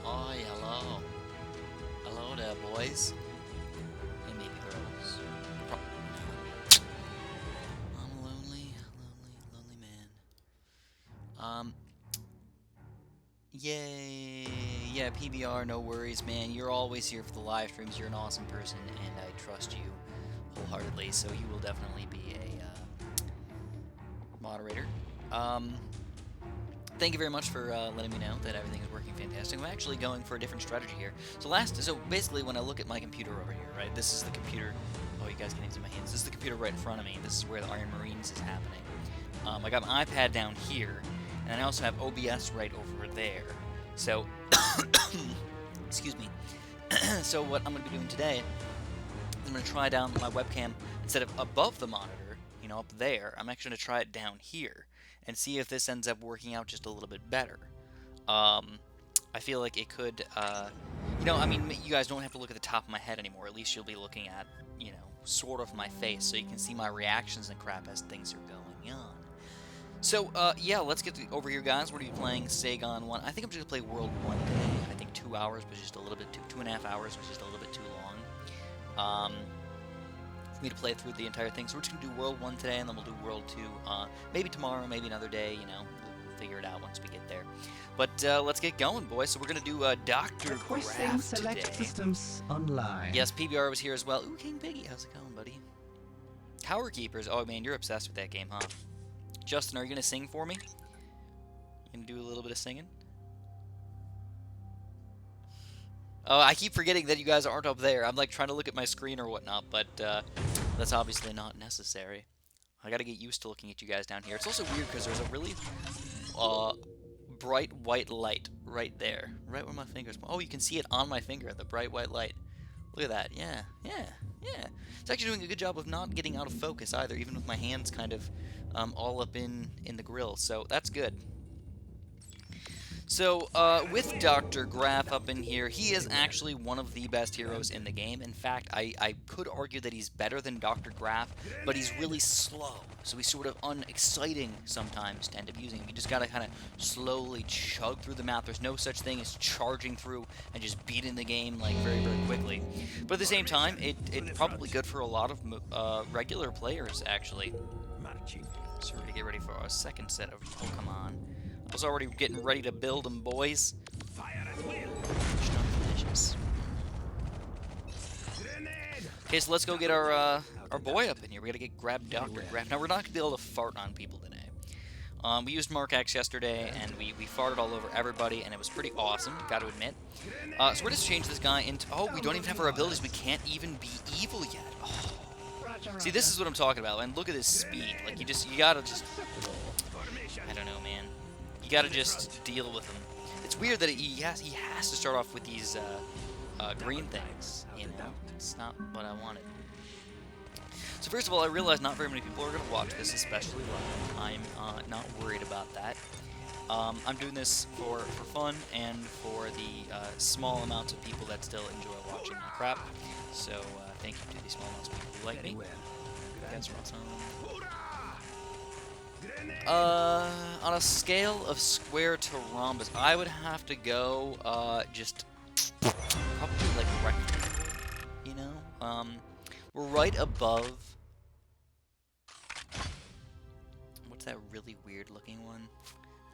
Hi, hello. Hello there, boys. Hey, maybe girls. Probably not. I'm a lonely man. Yay. Yeah, PBR, no worries, man. You're always here for the live streams. You're an awesome person, and I trust you wholeheartedly, so you will definitely be a moderator. Thank you very much for letting me know that everything is working fantastic. I'm actually going for a different strategy here. So basically when I look at my computer over here, right, this is the computer. Oh, you guys can't see my hands. This is the computer right in front of me. This is where the Iron Marines is happening. I got my iPad down here, and I also have OBS right over there. So, excuse me. So what I'm going to be doing today is I'm going to try down my webcam instead of above the monitor, you know, up there. I'm actually going to try it down here and see if this ends up working out just a little bit better. I feel like it could, you know, I mean, you guys don't have to look at the top of my head anymore. At least you'll be looking at, you know, sort of my face, so you can see my reactions and crap as things are going on. So, yeah, let's get over here, guys. What are you playing? Sagon 1. I think I'm just going to play World 1 today. I think 2 hours was just a little bit too... 2.5 hours was just a little bit too long. For me to play through the entire thing. So we're just going to do World 1 today, and then we'll do World 2. Maybe tomorrow, maybe another day, you know. We'll figure it out once we get there. But, let's get going, boys. So we're going to do, Dr. Graaff select today. systems online. Yes, PBR was here as well. Ooh, King Piggy. How's it going, buddy? Tower Keepers. Oh, man, you're obsessed with that game, huh? Justin, are you going to sing for me? You going to do a little bit of singing? Oh, I keep forgetting that you guys aren't up there. I'm like trying to look at my screen or whatnot, but that's obviously not necessary. I got to get used to looking at you guys down here. It's also weird because there's a really bright white light right there. Right where my finger's... Oh, you can see it on my finger, the bright white light. Look at that. Yeah. It's actually doing a good job of not getting out of focus either, even with my hands kind of all up in the grill, so that's good. So, with Dr. Graaff up in here, he is actually one of the best heroes in the game. In fact, I could argue that he's better than Dr. Graaff, but he's really slow. So he's sort of unexciting sometimes to end up using him. You just gotta kind of slowly chug through the map. There's no such thing as charging through and just beating the game, like, very, very quickly. But at the same time, it's probably good for a lot of regular players, actually. So we're gonna get ready for our second set of Pokemon. I was already getting ready to build them, boys. Delicious. Okay, so let's go get our boy up in here. We gotta grab Dr. Graaff. Now, we're not gonna be able to fart on people today. We used Mark X yesterday, and we farted all over everybody, and it was pretty awesome, gotta admit. So we're just change this guy into... Oh, we don't even have our abilities. We can't even be evil yet. Oh. See, this is what I'm talking about, and look at his speed. Like, you gotta just... I don't know, man. You gotta just deal with him. It's weird that he has to start off with these green things, you know? It's not what I wanted. So first of all, I realize not very many people are going to watch this, especially live. I'm not worried about that. I'm doing this for fun and for the small amounts of people that still enjoy watching my crap. So thank you to the small amounts of people who like me. That's awesome. On a scale of square to rhombus, I would have to go, just probably like rectangle, you know? We're right above... What's that really weird looking one?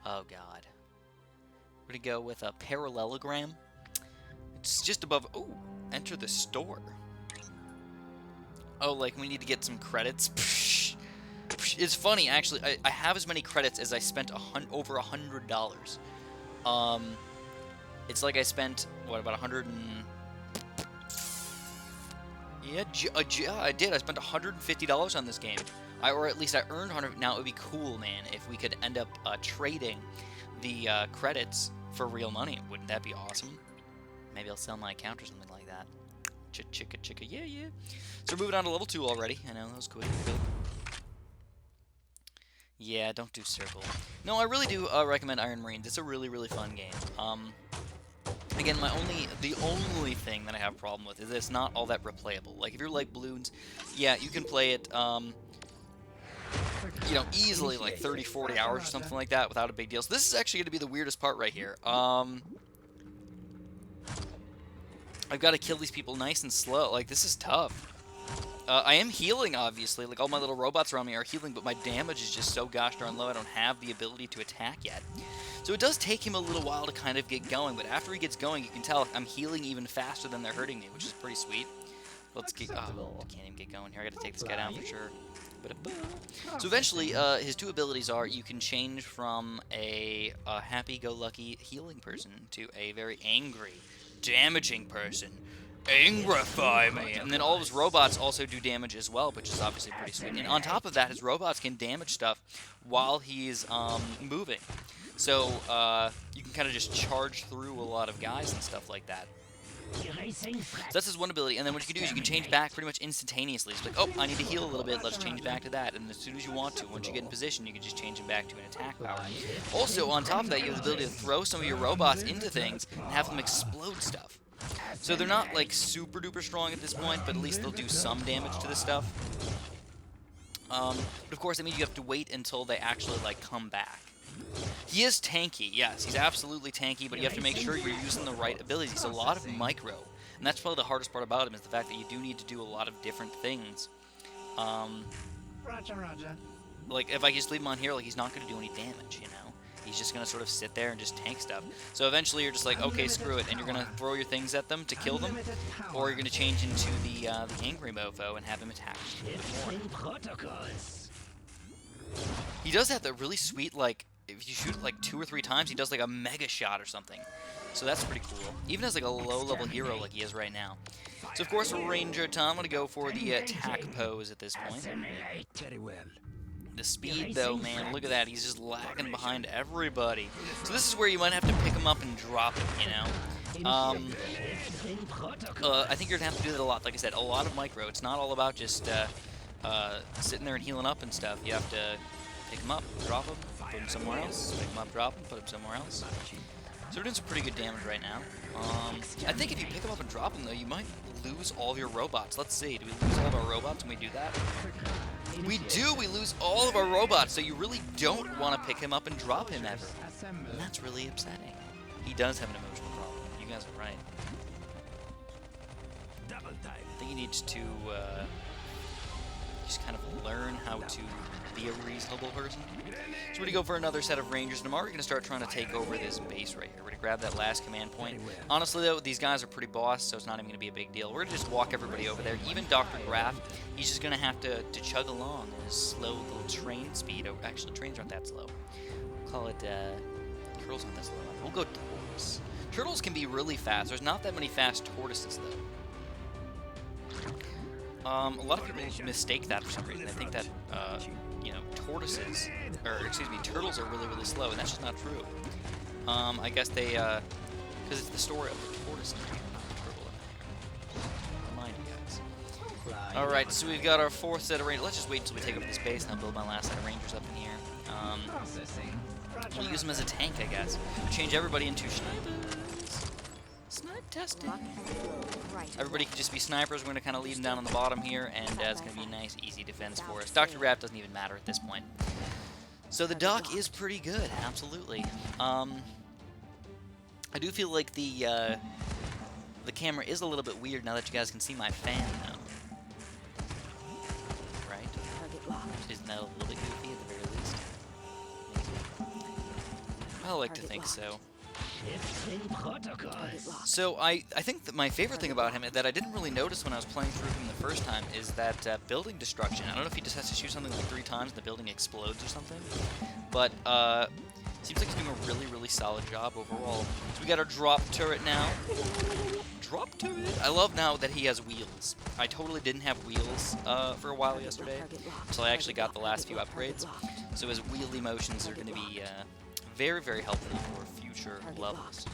Oh god. We're gonna go with a parallelogram. It's just above... Ooh, enter the store. Oh, like we need to get some credits? It's funny, actually. I have as many credits as I spent over $100. It's like I spent, what, about 100 and... Yeah, I did. I spent $150 on this game. or at least I earned 100. Now, it would be cool, man, if we could end up trading the credits for real money. Wouldn't that be awesome? Maybe I'll sell my account or something like that. Chicka, yeah, yeah. So we're moving on to level 2 already. I know, that was quick. Yeah, don't do circle. No, I really do recommend Iron Marines. It's a really, really fun game. Again, the only thing that I have a problem with is it's not all that replayable. Like, if you're like Balloons, yeah, you can play it, you know, easily like 30, 40 hours or something like that without a big deal. So this is actually going to be the weirdest part right here. I've got to kill these people nice and slow. Like, this is tough. I am healing, obviously. Like, all my little robots around me are healing, but my damage is just so gosh darn low, I don't have the ability to attack yet. So it does take him a little while to kind of get going, but after he gets going, you can tell I'm healing even faster than they're hurting me, which is pretty sweet. Let's get... Oh, I can't even get going here. I gotta take this guy down for sure. So eventually, his 2 abilities are you can change from a happy-go-lucky healing person to a very angry, damaging person. Angrify me! And then all of his robots also do damage as well, which is obviously pretty sweet. And on top of that, his robots can damage stuff while he's moving. So you can kind of just charge through a lot of guys and stuff like that. So that's his one ability, and then what you can do is you can change back pretty much instantaneously. It's like, oh, I need to heal a little bit, let's change back to that. And as soon as you want to, once you get in position, you can just change him back to an attack power. Also, on top of that, you have the ability to throw some of your robots into things and have them explode stuff. So they're not, like, super duper strong at this point, but at least they'll do some damage to this stuff. But of course, that means you have to wait until they actually, like, come back. He is tanky, yes, he's absolutely tanky, but you have to make sure you're using the right abilities. He's a lot of micro, and that's probably the hardest part about him, is the fact that you do need to do a lot of different things. Like, if I just leave him on here, like, he's not going to do any damage, you know? He's just going to sort of sit there and just tank stuff. So eventually you're just like, okay, screw it, and you're going to throw your things at them to kill them, or you're going to change into the angry mofo and have him attack a little bit more. He does have that really sweet, like, if you shoot it like 2 or 3 times, he does like a mega shot or something. So that's pretty cool. Even as like a low-level hero like he is right now. So of course, Ranger Tom, I'm going to go for the attack pose at this point. The speed, though, man, look at that. He's just lagging behind everybody. So this is where you might have to pick him up and drop him, you know? I think you're going to have to do that a lot. Like I said, a lot of micro. It's not all about just sitting there and healing up and stuff. You have to pick him up, drop him, put him somewhere else. Pick him up, drop him, put him somewhere else. So we're doing some pretty good damage right now. I think if you pick him up and drop him, though, you might lose all of your robots. Let's see. Do we lose all of our robots when we do that? We do! We lose all of our robots, so you really don't want to pick him up and drop him ever. And that's really upsetting. He does have an emotional problem. You guys are right. I think he needs to just kind of learn how to be a reasonable person. So we're going to go for another set of Rangers. Tomorrow we're going to start trying to take over this base right here. We're going to grab that last command point. Honestly, though, these guys are pretty boss, so it's not even going to be a big deal. We're going to just walk everybody over there. Even Dr. Graaff, he's just going to have to chug along at his slow little train speed. Actually, trains aren't that slow. We'll call it, turtles aren't that slow. We'll go tortoise. Turtles can be really fast. There's not that many fast tortoises, though. A lot of people mistake that for some reason. They think that, you know, tortoises, or excuse me, turtles are really, really slow, and that's just not true. I guess they, because it's the story of the tortoise in here, not the turtle in there. Remind you guys. Alright, so we've got our 4th set of Rangers. Let's just wait until we take over this base, and I'll build my last set of Rangers up in here. We'll use them as a tank, I guess. We'll change everybody into snipers. Snipe testing. Everybody can just be snipers. We're going to kind of leave them down on the bottom here, and it's going to be a nice, easy defense for us. Dr. Graaff doesn't even matter at this point. So the dock is pretty good, absolutely. I do feel like the camera is a little bit weird now that you guys can see my fan, though. Right? Isn't that a little bit goofy at the very least? I like to think so. So I think that my favorite thing about him that I didn't really notice when I was playing through him the first time is that building destruction. I don't know if he just has to shoot something like 3 times and the building explodes or something, but seems like he's doing a really, really solid job overall. So we got our drop turret now. Drop turret? I love now that he has wheels. I totally didn't have wheels for a while yesterday, until I actually got the last few upgrades. So his wheelie motions are going to be very, very helpful for future levels.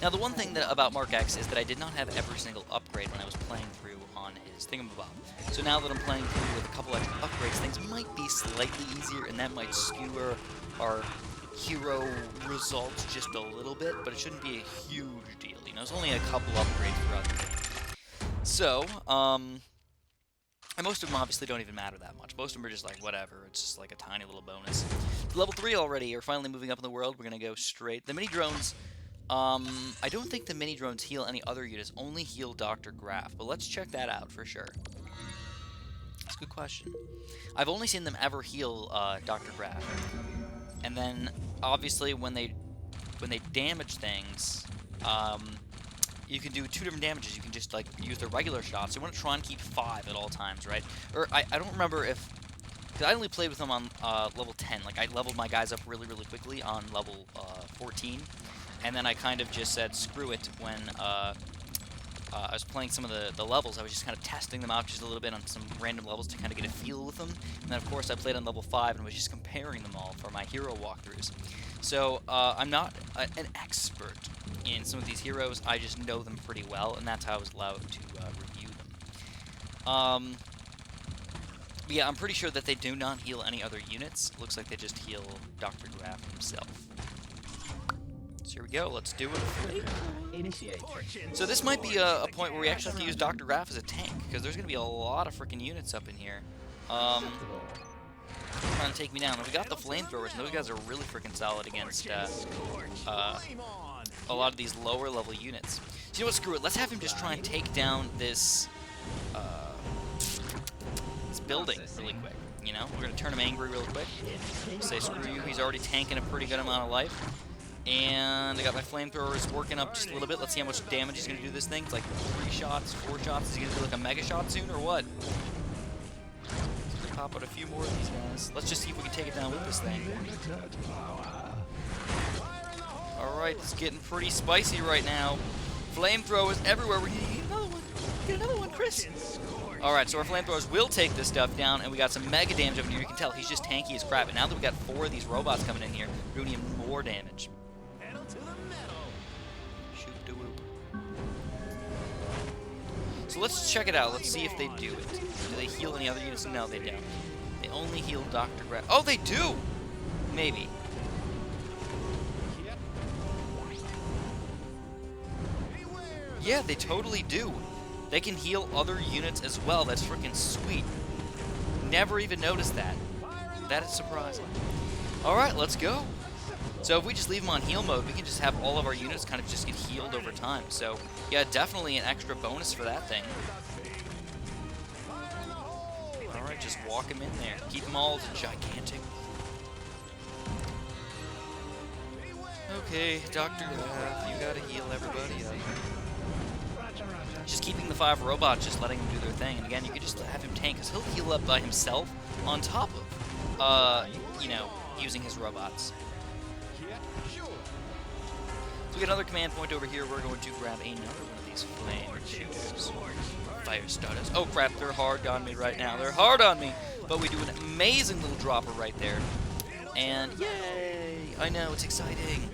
Now, the one thing about Mark X is that I did not have every single upgrade when I was playing through on his thingamabob. So now that I'm playing through with a couple extra upgrades, things might be slightly easier, and that might skewer our hero results just a little bit, but it shouldn't be a huge deal. You know, it's only a couple upgrades throughout the game. So, and most of them obviously don't even matter that much. Most of them are just like, whatever, it's just like a tiny little bonus. Level 3 already, are finally moving up in the world. We're going to go straight. The mini-drones, I don't think the mini-drones heal any other units, only heal Dr. Graaff, but let's check that out for sure. That's a good question. I've only seen them ever heal Dr. Graaff. And then, obviously, when they damage things, you can do 2 different damages. You can just, like, use the regular shots. So you want to try and keep 5 at all times, right? Or, I don't remember if... Because I only played with them on level 10. Like, I leveled my guys up really, really quickly on level 14. And then I kind of just said, screw it, when I was playing some of the levels. I was just kind of testing them out just a little bit on some random levels to kind of get a feel with them. And then, of course, I played on level 5 and was just comparing them all for my hero walkthroughs. So, I'm not an expert in some of these heroes. I just know them pretty well, and that's how I was allowed to review them. But yeah, I'm pretty sure that they do not heal any other units. It looks like they just heal Dr. Graaff himself. So here we go, let's do it. So this might be a point where we actually have to use Dr. Graaff as a tank, because there's going to be a lot of freaking units up in here. Trying to take me down. And we got the flamethrowers, and those guys are really freaking solid against a lot of these lower level units. So you know what, screw it, let's have him just try and take down this building really quick. You know, we're going to turn him angry real quick. Say screw you, he's already tanking a pretty good amount of life. And I got my flamethrowers working up just a little bit. Let's see how much damage he's going to do this thing. It's like 3 shots, 4 shots. Is he going to do like a mega shot soon or what? Let's pop out a few more of these guys. Let's just see if we can take it down with this thing. Alright, it's getting pretty spicy right now. Flamethrowers everywhere. We're going to get another one. Get another one, Chris. Alright, so our flamethrowers will take this stuff down, and we got some mega damage up in here. You can tell he's just tanky as crap. And now that we got 4 of these robots coming in here, we're doing even more damage. So let's check it out. Let's see if they do it. Do they heal any other units? No, they don't. They only heal Dr. Graaff. Oh, they do! Maybe. Yeah, they totally do. They can heal other units as well. That's freaking sweet. Never even noticed that. That is surprising. Alright, let's go. So if we just leave them on heal mode, we can just have all of our units kind of just get healed over time. So, yeah, definitely an extra bonus for that thing. Alright, just walk them in there. Keep them all gigantic. Okay, Dr. Graaff, you gotta heal everybody up. Just keeping the 5 robots, just letting them do their thing. And again, you could just have him tank, because he'll heal up by himself on top of, you know, using his robots. So we got another command point over here. We're going to grab another one of these flame shooters. Fire starters. Oh crap, they're hard on me right now. They're hard on me. But we do an amazing little dropper right there. And yay! I know, it's exciting.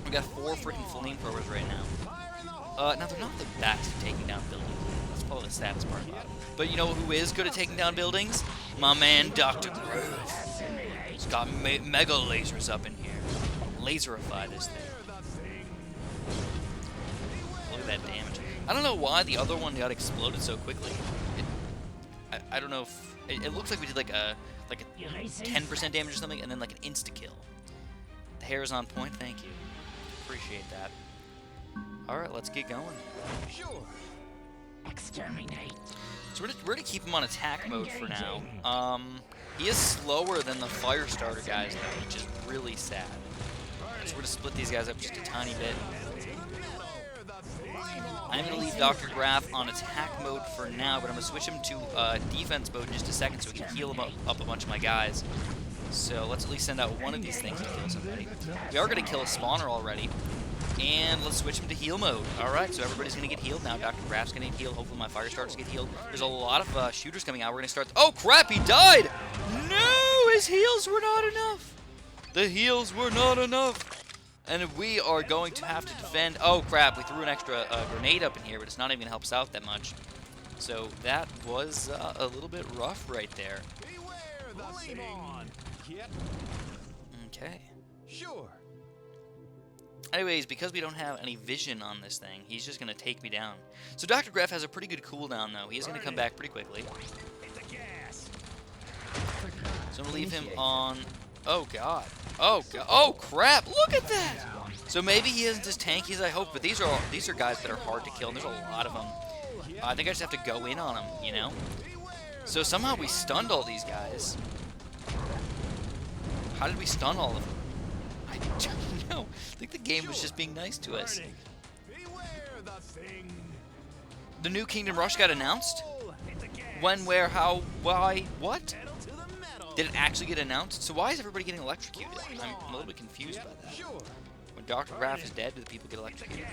We got 4 freaking flamethrowers right now. Now they're not the best at taking down buildings. That's probably the saddest part about it. But you know who is good at taking down buildings? My man, Dr. Graaff. He's got mega lasers up in here. Laserify this thing. Look at that damage. I don't know why the other one got exploded so quickly. I don't know if... It looks like we did like a 10% damage or something, and then like an insta-kill. The hair is on point, thank you. Appreciate that. Alright, let's get going. Sure. Exterminate. So we're gonna keep him on attack mode for now. He is slower than the fire starter guys though, which is really sad. So we're gonna split these guys up just a tiny bit. I'm gonna leave Dr. Graaff on attack mode for now, but I'm gonna switch him to defense mode in just a second so we can heal him up a bunch of my guys. So let's at least send out one of these things to kill somebody. We are going to kill a spawner already. And let's switch him to heal mode. Alright, so everybody's going to get healed now. Dr. Graaff's going to get healed. Hopefully my fire starters get healed. There's a lot of shooters coming out. We're going to start... Oh, crap! He died! No! His heals were not enough! The heals were not enough! And we are going to have to defend... Oh, crap. We threw an extra grenade up in here, but it's not even going to help us out that much. So that was a little bit rough right there. Okay. Sure. Anyways, because we don't have any vision on this thing, he's just going to take me down. So Dr. Graaff has a pretty good cooldown, though. He's going to come back pretty quickly. So I'm going to leave him on... Oh, God. Oh, God. Oh, crap. Look at that. So maybe he isn't as tanky as I hoped, but these are guys that are hard to kill, and there's a lot of them. I think I just have to go in on them, you know? So somehow we stunned all these guys. How did we stun all of them? I don't know. I think the game was just being nice to us. The new Kingdom Rush got announced? When, where, how, why, what? Did it actually get announced? So why is everybody getting electrocuted? I'm a little bit confused by that. When Dr. Graaff is dead, do the people get electrocuted?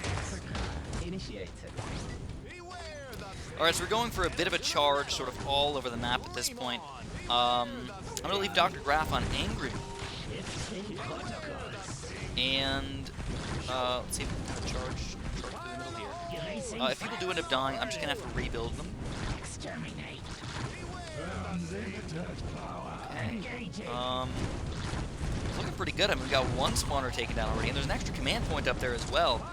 Alright, so we're going for a bit of a charge, sort of all over the map at this point. I'm going to leave Dr. Graaff on Angry. And, let's see if we can have a charge through the middle here. If people do end up dying, I'm just going to have to rebuild them. Okay. It's looking pretty good. I mean, we got one spawner taken down already, and there's an extra command point up there as well.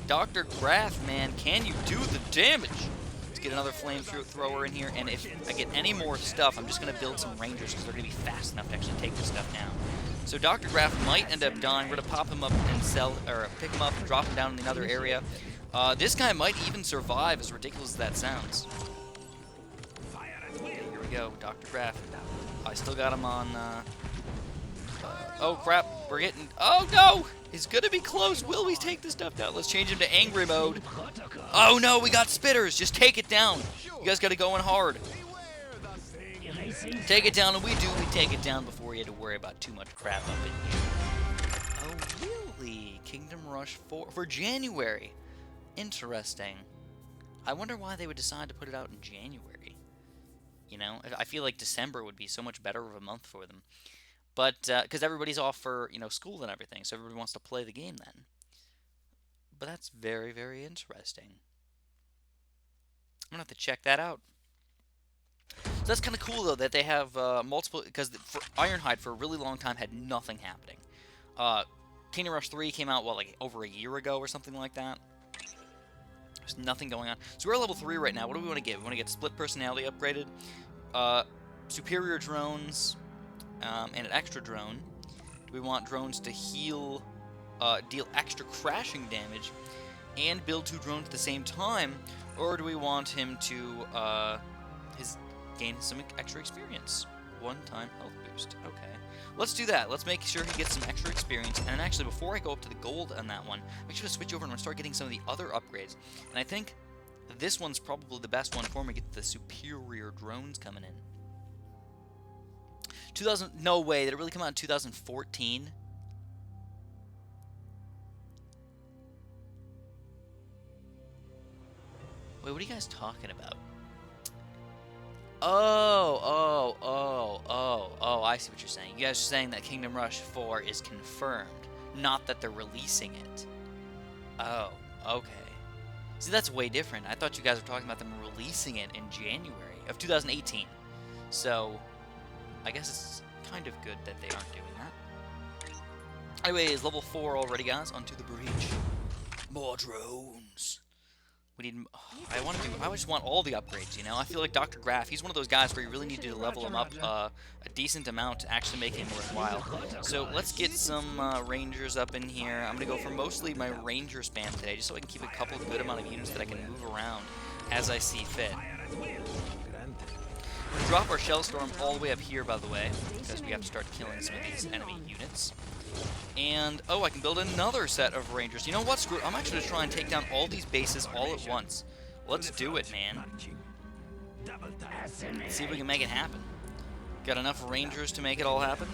Dr. Graaff, man, can you do the damage? Let's get another flamethrower in here, and if I get any more stuff, I'm just going to build some rangers because they're going to be fast enough to actually take this stuff down. So Dr. Graaff might end up dying. We're going to pop him up and pick him up and drop him down in another area. This guy might even survive, as ridiculous as that sounds. Okay, here we go, Dr. Graaff. I still got him on, oh crap, we're getting, oh no! He's gonna be close. Will we take this stuff down? Let's change him to angry mode. Oh no, we got spitters. Just take it down. You guys gotta go in hard. Take it down, and we take it down before we had to worry about too much crap up in here. Oh really? Kingdom Rush 4 for January. Interesting. I wonder why they would decide to put it out in January. You know, I feel like December would be so much better of a month for them. But, because everybody's off for, you know, school and everything, so everybody wants to play the game then. But that's very, very interesting. I'm going to have to check that out. So that's kind of cool, though, that they have multiple, because for Ironhide, for a really long time, had nothing happening. Kingdom Rush 3 came out, what, like, over a year ago or something like that? There's nothing going on. So we're at level 3 right now. What do we want to get? We want to get split personality upgraded, superior drones, and an extra drone. Do we want drones to heal, deal extra crashing damage, and build 2 drones at the same time? Or do we want him to gain some extra experience? One-time health boost. Okay. Let's do that. Let's make sure he gets some extra experience. And actually, before I go up to the gold on that one, make sure to switch over and start getting some of the other upgrades. And I think this one's probably the best one for me. Get the superior drones coming in. 2000? No way. Did it really come out in 2014? Wait, what are you guys talking about? Oh, I see what you're saying. You guys are saying that Kingdom Rush 4 is confirmed, not that they're releasing it. Oh, okay. See, that's way different. I thought you guys were talking about them releasing it in January of 2018. So, I guess it's kind of good that they aren't doing that. Anyways, level 4 already, guys. Onto the breach. More drones. We need. Oh, I just want all the upgrades. You know, I feel like Dr. Graaff. He's one of those guys where you really need to level him up a decent amount to actually make him worthwhile. So let's get some rangers up in here. I'm gonna go for mostly my ranger spam today, just so I can keep a couple good amount of units that I can move around as I see fit. We're gonna drop our shell storm all the way up here, by the way, because we have to start killing some of these enemy units. And, oh, I can build another set of rangers. You know what? Screw it. I'm actually going to try and take down all these bases all at once. Let's do it, man. Let's see if we can make it happen. Got enough Rangers to make it all happen?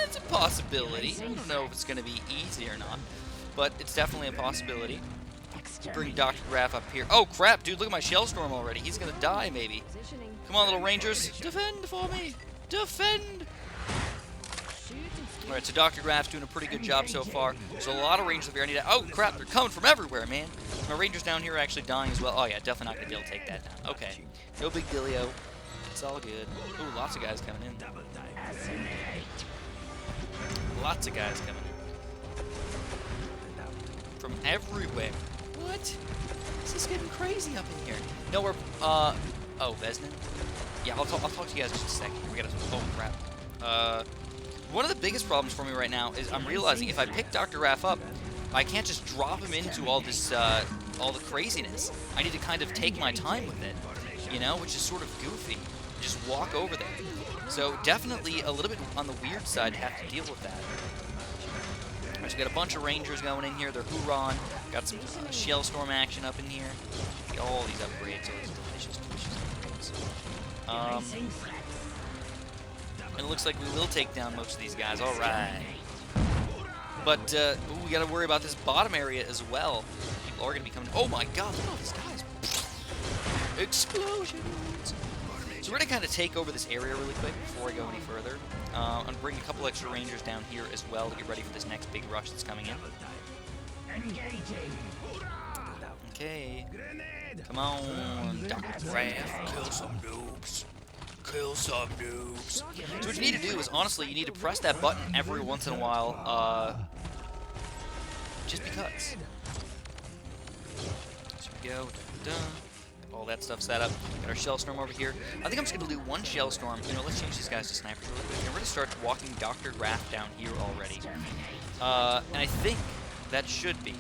It's a possibility. I don't know if it's going to be easy or not, but it's definitely a possibility. Bring Dr. Graaff up here. Oh, crap, dude, look at my Shellstorm already. He's going to die, maybe. Come on, little Rangers. Defend for me. Defend. All right, so Dr. Graaff's doing a pretty good job so far. There's a lot of Rangers up here. I need to... Oh, crap, they're coming from everywhere, man. My Rangers down here are actually dying as well. Oh, yeah, definitely not going to be able to take that down. Okay. No big dealio. It's all good. Ooh, lots of guys coming in. Lots of guys coming in. From everywhere. What? This is getting crazy up in here. No, we're... Oh, Vesnin? Yeah, I'll talk to you guys in just a second. We gotta... Oh, crap. One of the biggest problems for me right now is I'm realizing if I pick Dr. Graaff up, I can't just drop him into all this, all the craziness. I need to kind of take my time with it, you know, which is sort of goofy. Just walk over there. So definitely a little bit on the weird side to have to deal with that. Alright, so we got a bunch of Rangers going in here. They're hoorahing. Got some Shellstorm action up in here. Get all these upgrades. All these delicious, delicious upgrades. And it looks like we will take down most of these guys. All right. But ooh, we got to worry about this bottom area as well. People are going to be coming. Oh my God! Look at all these guys. Explosions. So we're going to kind of take over this area really quick before I go any further. And bring a couple extra Rangers down here as well to get ready for this next big rush that's coming in. Okay. Come on, Dr. Graaff. Kill some noobs. Kill some noobs. So what you need to do is, honestly, you need to press that button every once in a while, just because. So we go. All that stuff set up. Got our Shellstorm over here. I think I'm just going to do one Shellstorm. You know, let's change these guys to snipers really quick. And we're going to start walking Dr. Graaff down here already. And I think that should be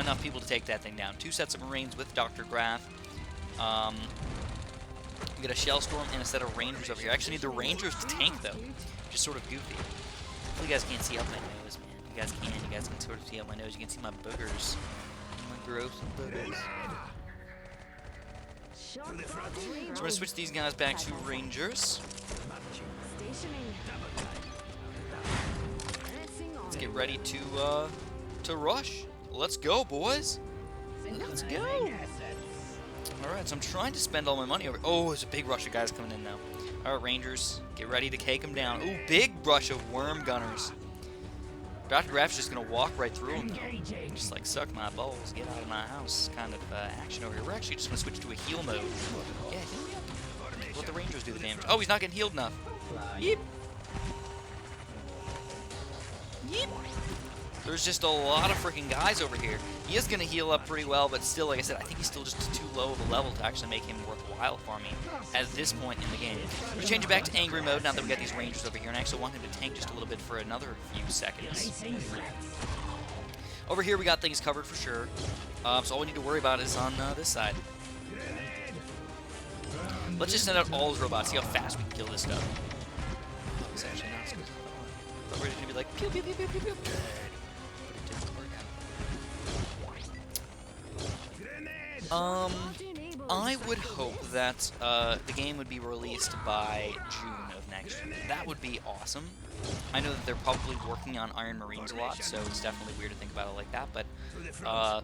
enough people to take that thing down. 2 sets of Marines with Dr. Graaff. We got a Shellstorm and a set of Rangers over here. I actually need the Rangers to tank, though. Just sort of goofy. Hopefully you guys can't see up my nose, man. You guys can. You guys can sort of see up my nose. You can see my boogers. My gross boogers. So we're going to switch these guys back to Rangers. Let's get ready to rush. Let's go, boys. Let's go. Alright, so I'm trying to spend all my money over... Oh, there's a big rush of guys coming in now. Alright, Rangers, get ready to take them down. Ooh, big rush of worm gunners. Dr. Graaff's just going to walk right through them, though. Just like, suck my balls, get out of my house kind of action over here. We're actually just going to switch to a heal mode. Yeah, heal me up. Let the Rangers do the damage. Oh, he's not getting healed enough. Yeep. Yeep. There's just a lot of freaking guys over here. He is going to heal up pretty well, but still, like I said, I think he's still just too low of a level to actually make him worthwhile for me at this point in the game. We're change it back to angry mode now that we got these Rangers over here, and I actually want him to tank just a little bit for another few seconds. Over here, we got things covered for sure. So all we need to worry about is on this side. Let's just send out all those robots, see how fast we can kill this stuff. It's actually not so good. But we're going to be like, pew, pew, pew, pew, pew, pew. I would hope that the game would be released by June of next year. That would be awesome. I know that they're probably working on Iron Marines a lot, so it's definitely weird to think about it like that, but I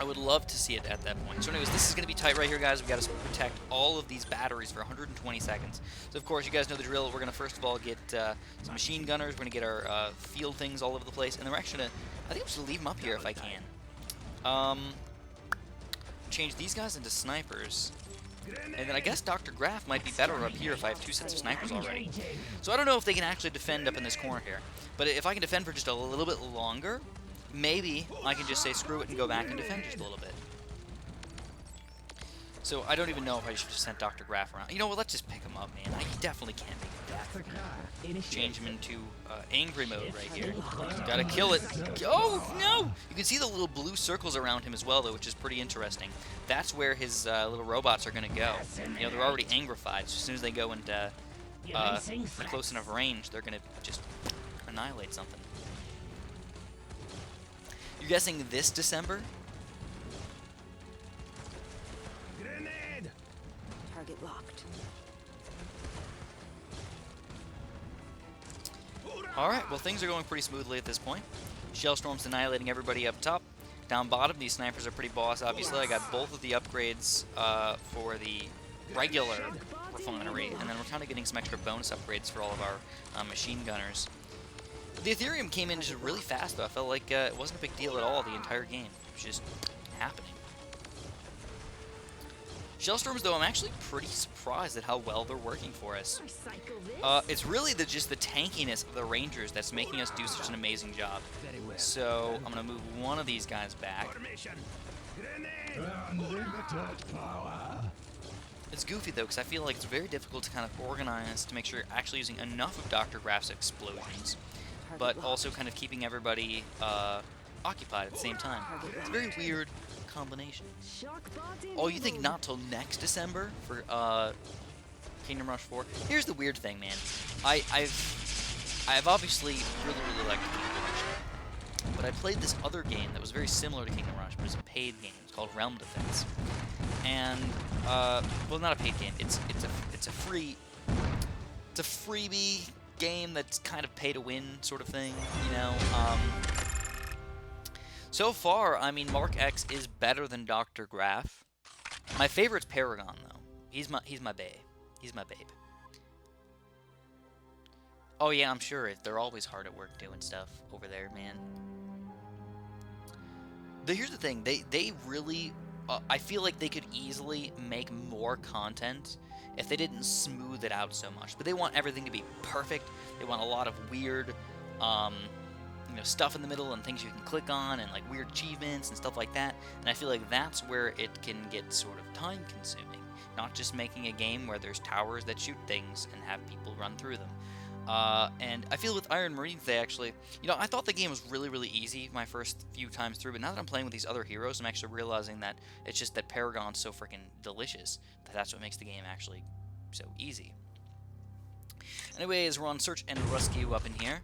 would love to see it at that point. So anyways, this is going to be tight right here, guys. We've got to protect all of these batteries for 120 seconds. So of course, you guys know the drill. We're going to first of all get some machine gunners. We're going to get our field things all over the place, and then we're actually going to, I think I'm just going to leave them up here if I can. Change these guys into snipers. And then I guess Dr. Graaff might be better up here if I have 2 sets of snipers already. So I don't know if they can actually defend up in this corner here. But if I can defend for just a little bit longer, maybe I can just say screw it and go back and defend just a little bit. So I don't even know if I should have sent Dr. Graaff around. You know what, let's just pick him up, man. He definitely can't make it death. Change him into angry mode right here. Gotta kill it. Oh, no! You can see the little blue circles around him as well, though, which is pretty interesting. That's where his little robots are gonna go. You know, they're already angrified, so as soon as they go into close enough range, they're gonna just annihilate something. You're guessing this December? Target locked. Alright, well things are going pretty smoothly at this point. Shellstorm's annihilating everybody up top. Down bottom, these snipers are pretty boss, obviously. I got both of the upgrades for the regular refinery, and then we're kind of getting some extra bonus upgrades for all of our machine gunners. The Ethereum came in just really fast, though. I felt like it wasn't a big deal at all the entire game. It was just happening. Shellstorms, though, I'm actually pretty surprised at how well they're working for us. It's really just the tankiness of the Rangers that's making us do such an amazing job. So I'm going to move one of these guys back. It's goofy, though, because I feel like it's very difficult to kind of organize to make sure you're actually using enough of Dr. Graaff's explosions, but also kind of keeping everybody occupied at the same time. It's a very weird combination. Oh, you think not till next December for Kingdom Rush 4? Here's the weird thing, man. I've obviously really liked Kingdom Rush, but I played this other game that was very similar to Kingdom Rush, but it's a paid game. It's called Realm Defense, and well, not a paid game. It's a freebie game that's kind of pay to win sort of thing, you know. So far, I mean, Mark X is better than Dr. Graaff. My favorite's Paragon, though. He's my babe. He's my babe. Oh yeah, I'm sure they're always hard at work doing stuff over there, man. Here's the thing. They really, I feel like they could easily make more content if they didn't smooth it out so much. But they want everything to be perfect. They want a lot of weird, you know, stuff in the middle and things you can click on and like weird achievements and stuff like that. And I feel like that's where it can get sort of time consuming, not just making a game where there's towers that shoot things and have people run through them. And I feel with Iron Marines, they actually, you know, I thought the game was really easy my first few times through, but now that I'm playing with these other heroes, I'm actually realizing that it's just that Paragon's so freaking delicious that that's what makes the game actually so easy. Anyways, we're on search and rescue up in here.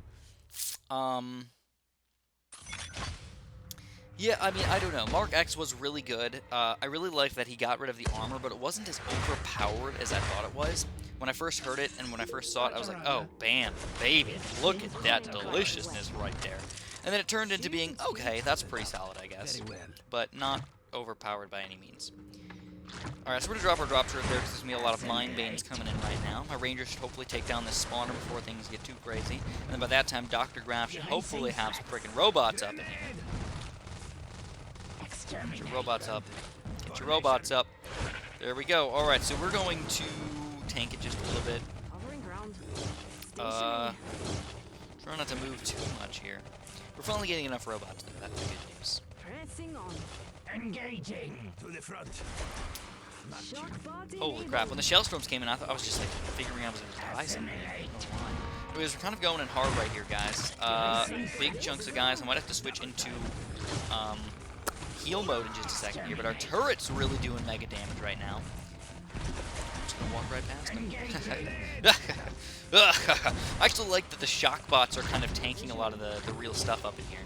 Yeah, I mean, I don't know. Mark X was really good. I really liked that he got rid of the armor, but it wasn't as overpowered as I thought it was. When I first heard it and when I first saw it, I was like, oh, bam, baby, look at that deliciousness right there. And then it turned into being, okay, that's pretty solid, I guess, but not overpowered by any means. Alright, so we're going to drop our drop turret there because there's going to be a lot of Mind Banes coming in right now. My Rangers should hopefully take down this spawner before things get too crazy. And then by that time, Dr. Graaff should hopefully have some freaking robots up in here. Get your robots up. Get your robots up. There we go. Alright, so we're going to tank it just a little bit. Try not to move too much here. We're finally getting enough robots though. That's the good news. Pressing on. Engaging to the front. Holy crap. When the Shellstorms came in, I was just like figuring I was going to die something. I don't know why. Anyways, we're kind of going in hard right here, guys. Big chunks of guys. I might have to switch into heal mode in just a second here, but our turret's really doing mega damage right now. I'm just going to walk right past him. I actually like that the shock bots are kind of tanking a lot of the real stuff up in here.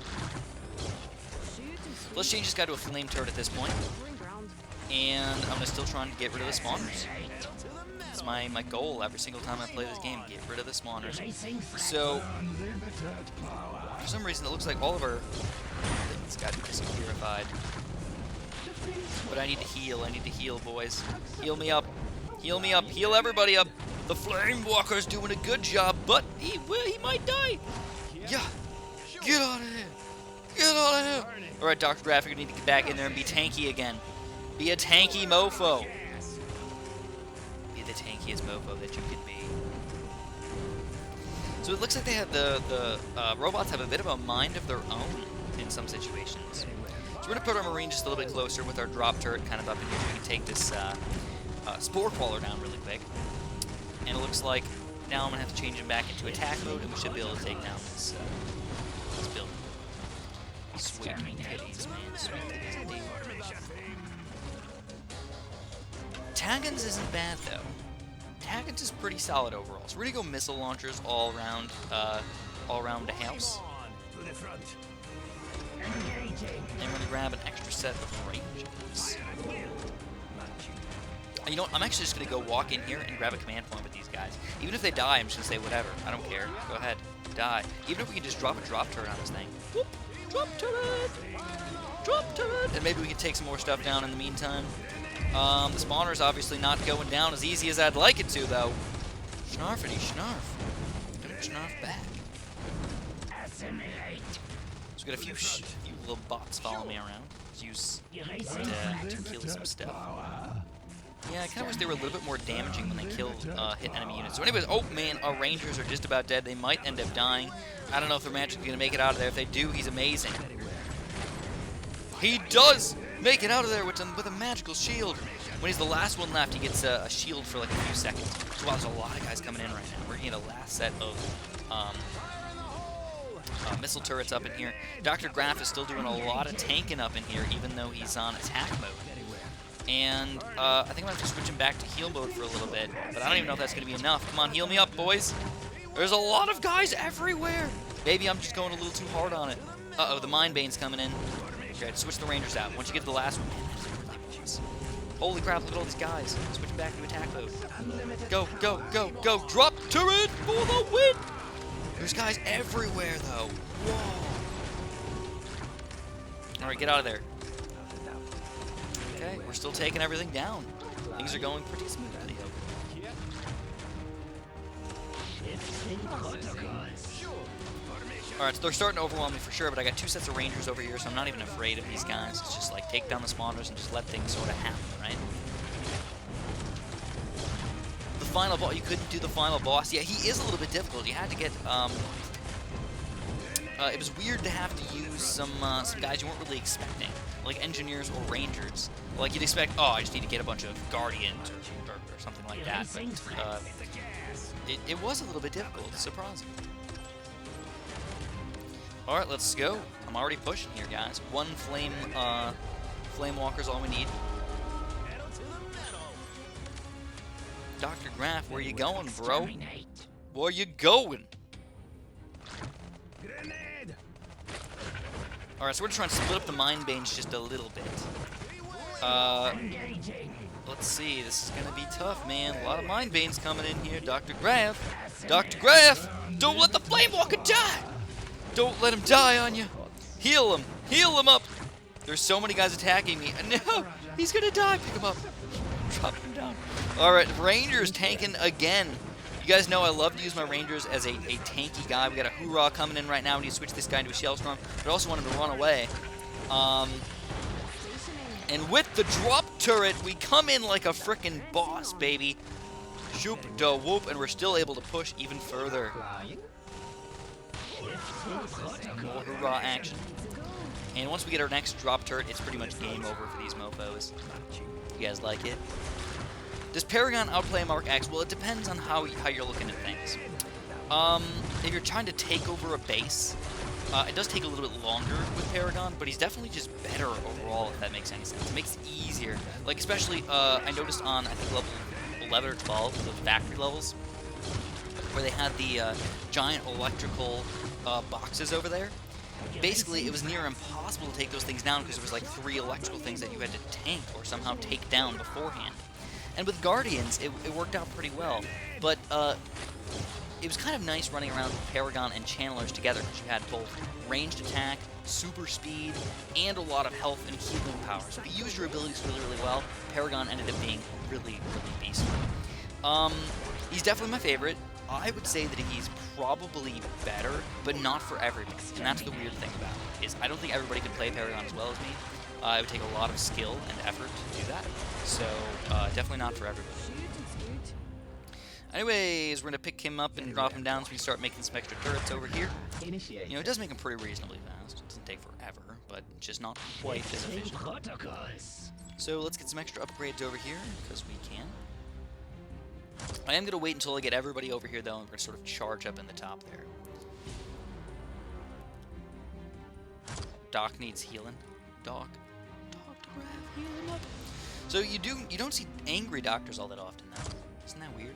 Let's change this guy to a flame turret at this point. And I'm still trying to get rid of the spawners. It's my goal every single time I play this game, get rid of the spawners. So, for some reason it looks like all of our things got disappearified. But I need to heal, boys. Heal me up, heal everybody up. The Flame Walker's doing a good job, but he might die. Yeah, get out of here. Get out of here! Alright, Dr. Graaff, you need to get back in there and be tanky again. Be a tanky mofo. Be the tankiest mofo that you can be. So it looks like they have the robots have a bit of a mind of their own in some situations. So we're going to put our Marine just a little bit closer with our drop turret kind of up in here so we can take this Spore Crawler down really quick. And it looks like now I'm going to have to change him back into attack mode and we should be able to take down this building. Sweet titties, man. Sweet titties indeed. Taggins isn't bad, though. Taggins is pretty solid overall. So we're going to go missile launchers all around the house. And we're going to grab an extra set of ranges. You know what? I'm actually just going to go walk in here and grab a command point with these guys. Even if they die, I'm just going to say whatever. I don't care. Go ahead. Die. Even if we can just drop a drop turret on this thing. Whoop! Drop turret! Drop turret! And maybe we can take some more stuff down in the meantime. The spawner's obviously not going down as easy as I'd like it to, though. Snarfity snarf. Don't snarf back. So we got a few little bots following me around. Use to kill some stuff. Yeah, I kind of wish they were a little bit more damaging when they killed hit enemy units. So anyways, oh man, our rangers are just about dead. They might end up dying. I don't know if they're magically going to make it out of there. If they do, he's amazing. He does make it out of there with a magical shield. When he's the last one left, he gets a shield for like a few seconds. So wow, there's a lot of guys coming in right now. We're getting a last set of missile turrets up in here. Dr. Graaff is still doing a lot of tanking up in here, even though he's on attack mode. And I think I'm going to have to switch him back to heal mode for a little bit, but I don't even know if that's going to be enough. Come on, heal me up, boys. There's a lot of guys everywhere. Maybe I'm just going a little too hard on it. Uh-oh, the Mind Bane's coming in. Okay, switch the Rangers out. Once you get the last one, man, that's really boss. Holy crap, look at all these guys. Switch back to attack mode. Go, go, go, go. Drop turret for the win. There's guys everywhere, though. Whoa. All right, get out of there. Okay, we're still taking everything down. Things are going pretty smoothly. Alright, so they're starting to overwhelm me for sure, but I got 2 sets of Rangers over here, so I'm not even afraid of these guys. It's just like take down the spawners and just let things sort of happen, right? The final boss, you couldn't do the final boss. Yeah, he is a little bit difficult. You had to get, it was weird to have to use some guys you weren't really expecting, like engineers or rangers. Like you'd expect, oh, I just need to get a bunch of guardians or something like that. But it was a little bit difficult, surprising. All right, let's go. I'm already pushing here, guys. 1 flame walker's all we need. Dr. Graaff, where you going, bro? Where you going? Alright, so we're just trying to split up the Mind Banes just a little bit. Let's see, this is gonna be tough, man. A lot of Mind Banes coming in here. Dr. Graaff! Dr. Graaff! Don't let the Flame Walker die! Don't let him die on you! Heal him! Heal him up! There's so many guys attacking me. No! He's gonna die! Pick him up! Drop him down. Alright, Rangers tanking again. You guys know I love to use my Rangers as a tanky guy. We got a Hoorah coming in right now. We need to switch this guy into a Shellstorm, but I also want him to run away. And with the drop turret, we come in like a frickin' boss, baby. Shoop da whoop, and we're still able to push even further. More Hoorah action. And once we get our next drop turret, it's pretty much game over for these mofos. You guys like it? Does Paragon outplay Mark X? Well, it depends on how you're looking at things. If you're trying to take over a base, it does take a little bit longer with Paragon, but he's definitely just better overall, if that makes any sense. It makes it easier. Like, especially, I noticed on, I think, level 11 or 12, the factory levels, where they had the giant electrical boxes over there. Basically, it was near impossible to take those things down because there was like 3 electrical things that you had to tank or somehow take down beforehand. And with Guardians, it worked out pretty well. But it was kind of nice running around with Paragon and Channelers together because you had both ranged attack, super speed, and a lot of health and healing power. So if you used your abilities really, really well, Paragon ended up being really, really beastly. He's definitely my favorite. I would say that he's probably better, but not for everybody. And that's the weird thing about it, is I don't think everybody can play Paragon as well as me. It would take a lot of skill and effort to do that. So, definitely not for everybody. Anyways, we're going to pick him up and drop him down so we can start making some extra turrets over here. You know, it does make them pretty reasonably fast. It doesn't take forever, but just not quite as efficient. So, let's get some extra upgrades over here, because we can. I am going to wait until I get everybody over here, though, and we're going to sort of charge up in the top there. Doc needs healing. Doc. Dr. Graaff, heal him up. So you don't see angry doctors all that often, though. Isn't that weird?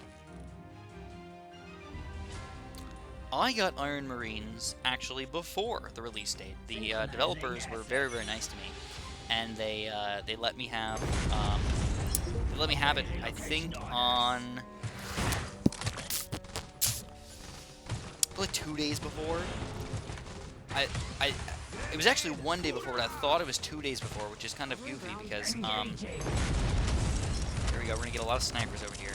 I got Iron Marines, actually, before the release date. The developers were very, very nice to me, and they let me have it, I think, on... like 2 days before. It was actually 1 day before, but I thought it was 2 days before, which is kind of goofy because, here we go, we're gonna get a lot of snipers over here.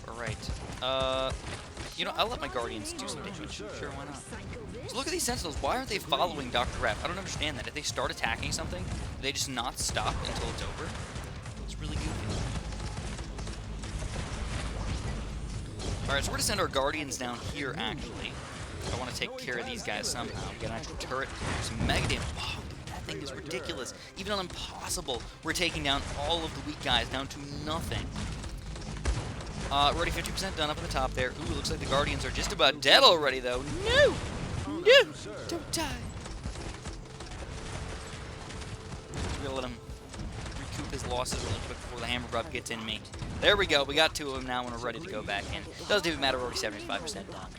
Alright, you know, I'll let my Guardians do some damage. Sure, why not? So look at these Sentinels, why aren't they following Dr. Graaff? I don't understand that. If they start attacking something, do they just not stop until it's over? It's really goofy. Alright, so we're gonna send our Guardians down here, actually. I want to take care of these guys somehow. We got an extra turret. There's mega damage. Wow, that thing is ridiculous. Even on impossible, we're taking down all of the weak guys down to nothing. We're already 50% done up at the top there. Ooh, looks like the Guardians are just about dead already, though. No! No! Don't die! We're gonna let him recoup his losses really quick before the hammer grub gets in me. There we go. We got 2 of them now and we're ready to go back in. Doesn't even matter, we're already 75% done.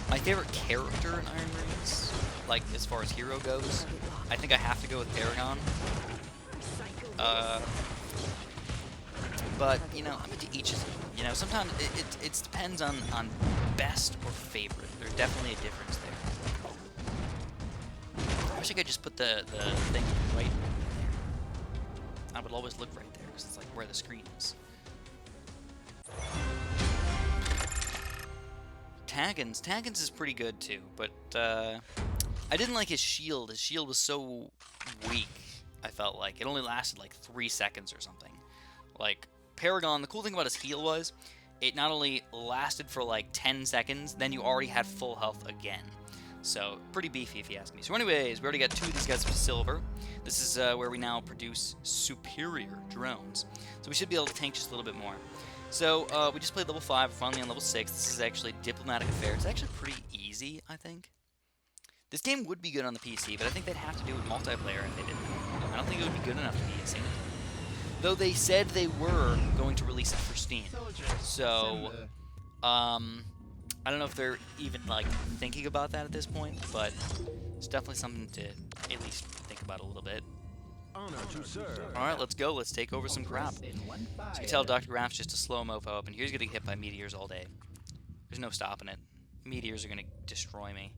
My favorite character in Iron Rings, like as far as hero goes, I think I have to go with Paragon. But you know, I'm into each of them. You know, sometimes it depends on best or favorite. There's definitely a difference there. I wish I could just put the thing right there. I would always look right there because it's like where the screen is. Taggins is pretty good too, but I didn't like his shield. His shield was so weak, I felt like. It only lasted like 3 seconds or something. Like, Paragon, the cool thing about his heal was, it not only lasted for like 10 seconds, then you already had full health again. So, pretty beefy if you ask me. So anyways, we already got 2 of these guys with silver. This is where we now produce superior drones. So we should be able to tank just a little bit more. So, we just played level 5, we're finally on level 6. This is actually Diplomatic Affair. It's actually pretty easy, I think. This game would be good on the PC, but I think they'd have to do it multiplayer if they did that. I don't think it would be good enough to be a single. Though they said they were going to release it for Steam. So, I don't know if they're even, like, thinking about that at this point, but it's definitely something to at least think about a little bit. Alright, let's go. Let's take over some crap. So you can tell Dr. Graaff's just a slow mofo up, and he's getting hit by meteors all day. There's no stopping it. Meteors are going to destroy me.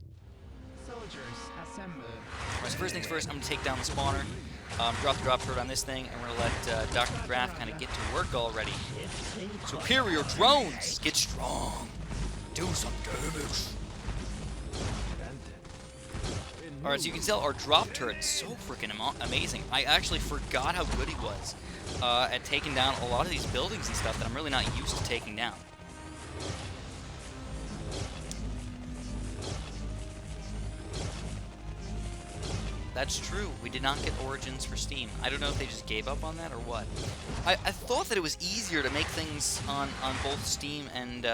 Alright, so first things first, I'm going to take down the spawner, drop the drop turret on this thing, and we're going to let Dr. Graaff kind of get to work already. Superior drones! Get strong! Do some damage! Alright, so you can tell our drop turret's so freaking amazing. I actually forgot how good he was at taking down a lot of these buildings and stuff that I'm really not used to taking down. That's true. We did not get Origins for Steam. I don't know if they just gave up on that or what. I thought that it was easier to make things on both Steam and,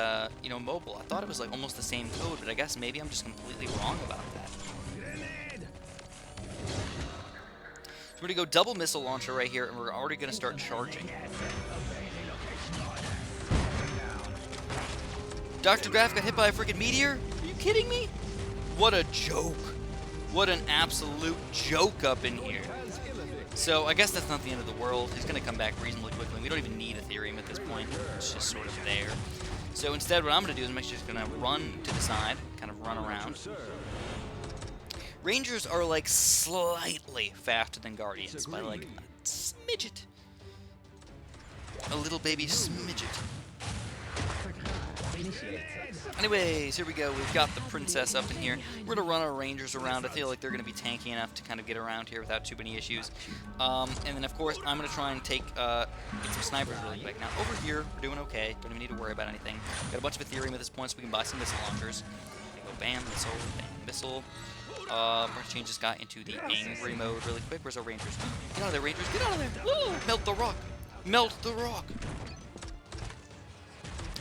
you know, mobile. I thought it was like almost the same code, but I guess maybe I'm just completely wrong about that. So we're going to go double missile launcher right here, and we're already going to start charging. Dr. Graaff got hit by a freaking meteor? Are you kidding me? What a joke. What an absolute joke up in here. So I guess that's not the end of the world. He's going to come back reasonably quickly. We don't even need Ethereum at this point. It's just sort of there. So instead what I'm going to do is I'm actually just going to run to the side, kind of run around. Rangers are like slightly faster than Guardians by like a smidget. A little baby smidget. Anyways, here we go. We've got the princess up in here. We're going to run our Rangers around. I feel like they're going to be tanky enough to kind of get around here without too many issues. And then, of course, I'm going to try and get some snipers really quick. Now, over here, we're doing okay. Don't even need to worry about anything. Got a bunch of Ethereum at this point, so we can buy some missile launchers. Go bam, missile, bam, missile. We're going to change this guy into the angry mode really quick. Where's our Rangers? Get out of there, Rangers. Get out of there. Woo! Melt the rock. Melt the rock.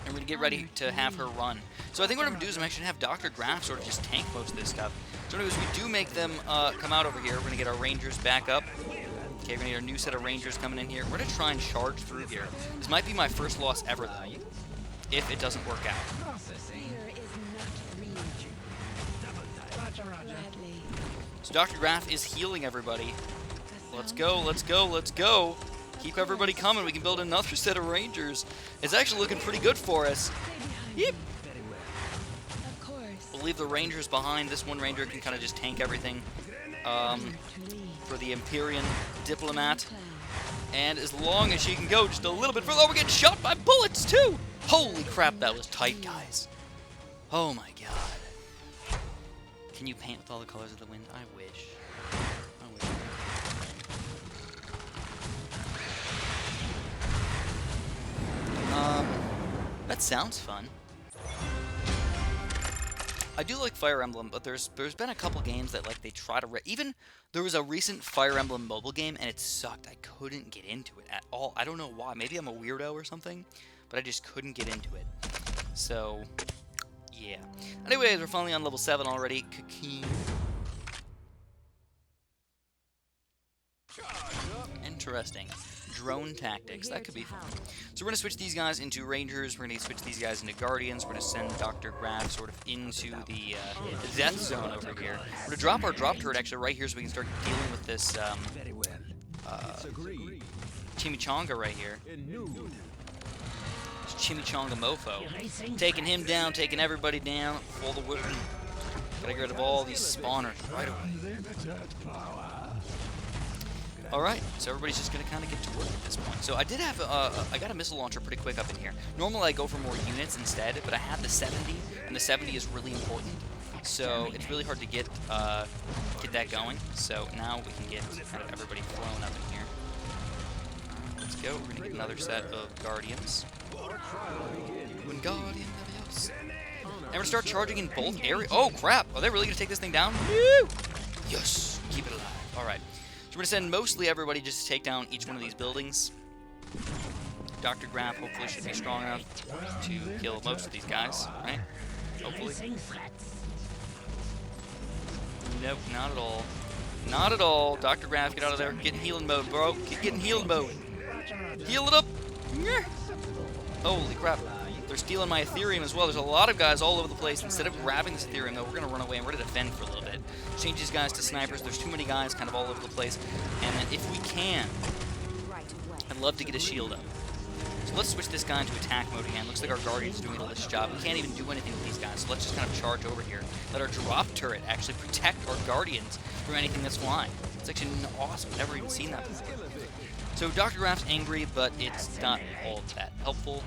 And we're going to get ready to have her run. So I think what I'm going to do is I'm actually going to have Dr. Graaff sort of just tank most of this stuff. So anyways, we do make them come out over here. We're going to get our Rangers back up. Okay, we're going to get our new set of Rangers coming in here. We're going to try and charge through here. This might be my first loss ever, though, if it doesn't work out. So Dr. Graaff is healing everybody. Let's go, let's go, let's go. Keep everybody coming. We can build another set of Rangers. It's actually looking pretty good for us. Yep. Of course. We'll leave the Rangers behind. This one Ranger can kind of just tank everything for the Empyrean Diplomat. And as long as she can go just a little bit further, oh, we're getting shot by bullets too! Holy crap, that was tight, guys. Oh my god. Can you paint with all the colors of the wind? I wish. I wish. That sounds fun. I do like Fire Emblem, but there's been a couple games that like they try to even there was a recent Fire Emblem mobile game and it sucked. I couldn't get into it at all. I don't know why. Maybe I'm a weirdo or something, but I just couldn't get into it. So yeah. Anyways, we're finally on level 7 already. Cocoon. Interesting. Drone tactics. That could be fun. So we're going to switch these guys into Rangers. We're going to switch these guys into Guardians. We're going to send Dr. Graaff sort of into the death zone over here. We're going to drop our drop turret actually right here so we can start dealing with this chimichanga right here. This chimichanga mofo. Taking him down, taking everybody down. Pull the wood. Gotta get rid of all these spawners right away. Alright, so everybody's just going to kind of get to work at this point. So I did have, I got a missile launcher pretty quick up in here. Normally I go for more units instead, but I had the 70, and the 70 is really important. So it's really hard to get that going. So now we can get kind of everybody thrown up in here. Let's go. We're going to get another set of Guardians. Wingardium Leviosa. And we're going to start charging in both areas. Oh, crap. Are they really going to take this thing down? Woo! Yes. Keep it alive. Alright. So we're going to send mostly everybody just to take down each one of these buildings. Dr. Graaff hopefully should be strong enough to kill most of these guys, right? Hopefully. Nope, not at all. Not at all. Dr. Graaff, get out of there. Get in healing mode, bro. Get in healing mode. Heal it up. Holy crap. They're stealing my Ethereum as well. There's a lot of guys all over the place. Instead of grabbing this Ethereum, though, we're going to run away and we're going to defend for a little bit. Change these guys to snipers. There's too many guys kind of all over the place. And then if we can, I'd love to get a shield up. So let's switch this guy into attack mode again. Looks like our Guardian's doing a this job. We can't even do anything with these guys, so let's just kind of charge over here. Let our drop turret actually protect our Guardians from anything that's flying. It's actually awesome. I've never even seen that before. So Dr. Graaff's angry, but it's not all that helpful.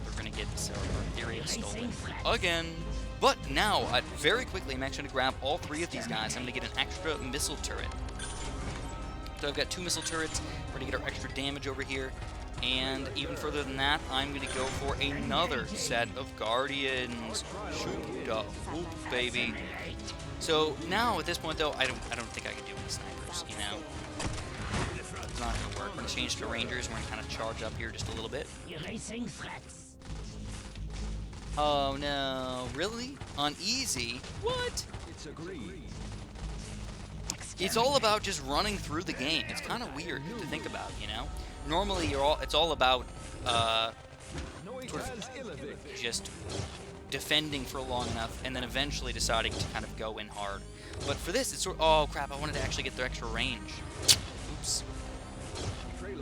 We're going to get our Ethereum stolen again. But now, very quickly, I'm actually going to grab all 3 of these guys. I'm going to get an extra missile turret. So I've got 2 missile turrets. We're going to get our extra damage over here. And even further than that, I'm going to go for another set of Guardians. Shoot up, whoop, baby. So now, at this point, though, I don't think I can do any snipers, you know? It's not going to work. We're going to change to Rangers. We're going to kind of charge up here just a little bit. Oh no, really? On easy? What? It's all about just running through the game. It's kind of weird to think about, you know? Normally, it's all about sort of just defending for long enough and then eventually deciding to kind of go in hard. But for this, it's sort of, oh crap, I wanted to actually get their extra range. Oops.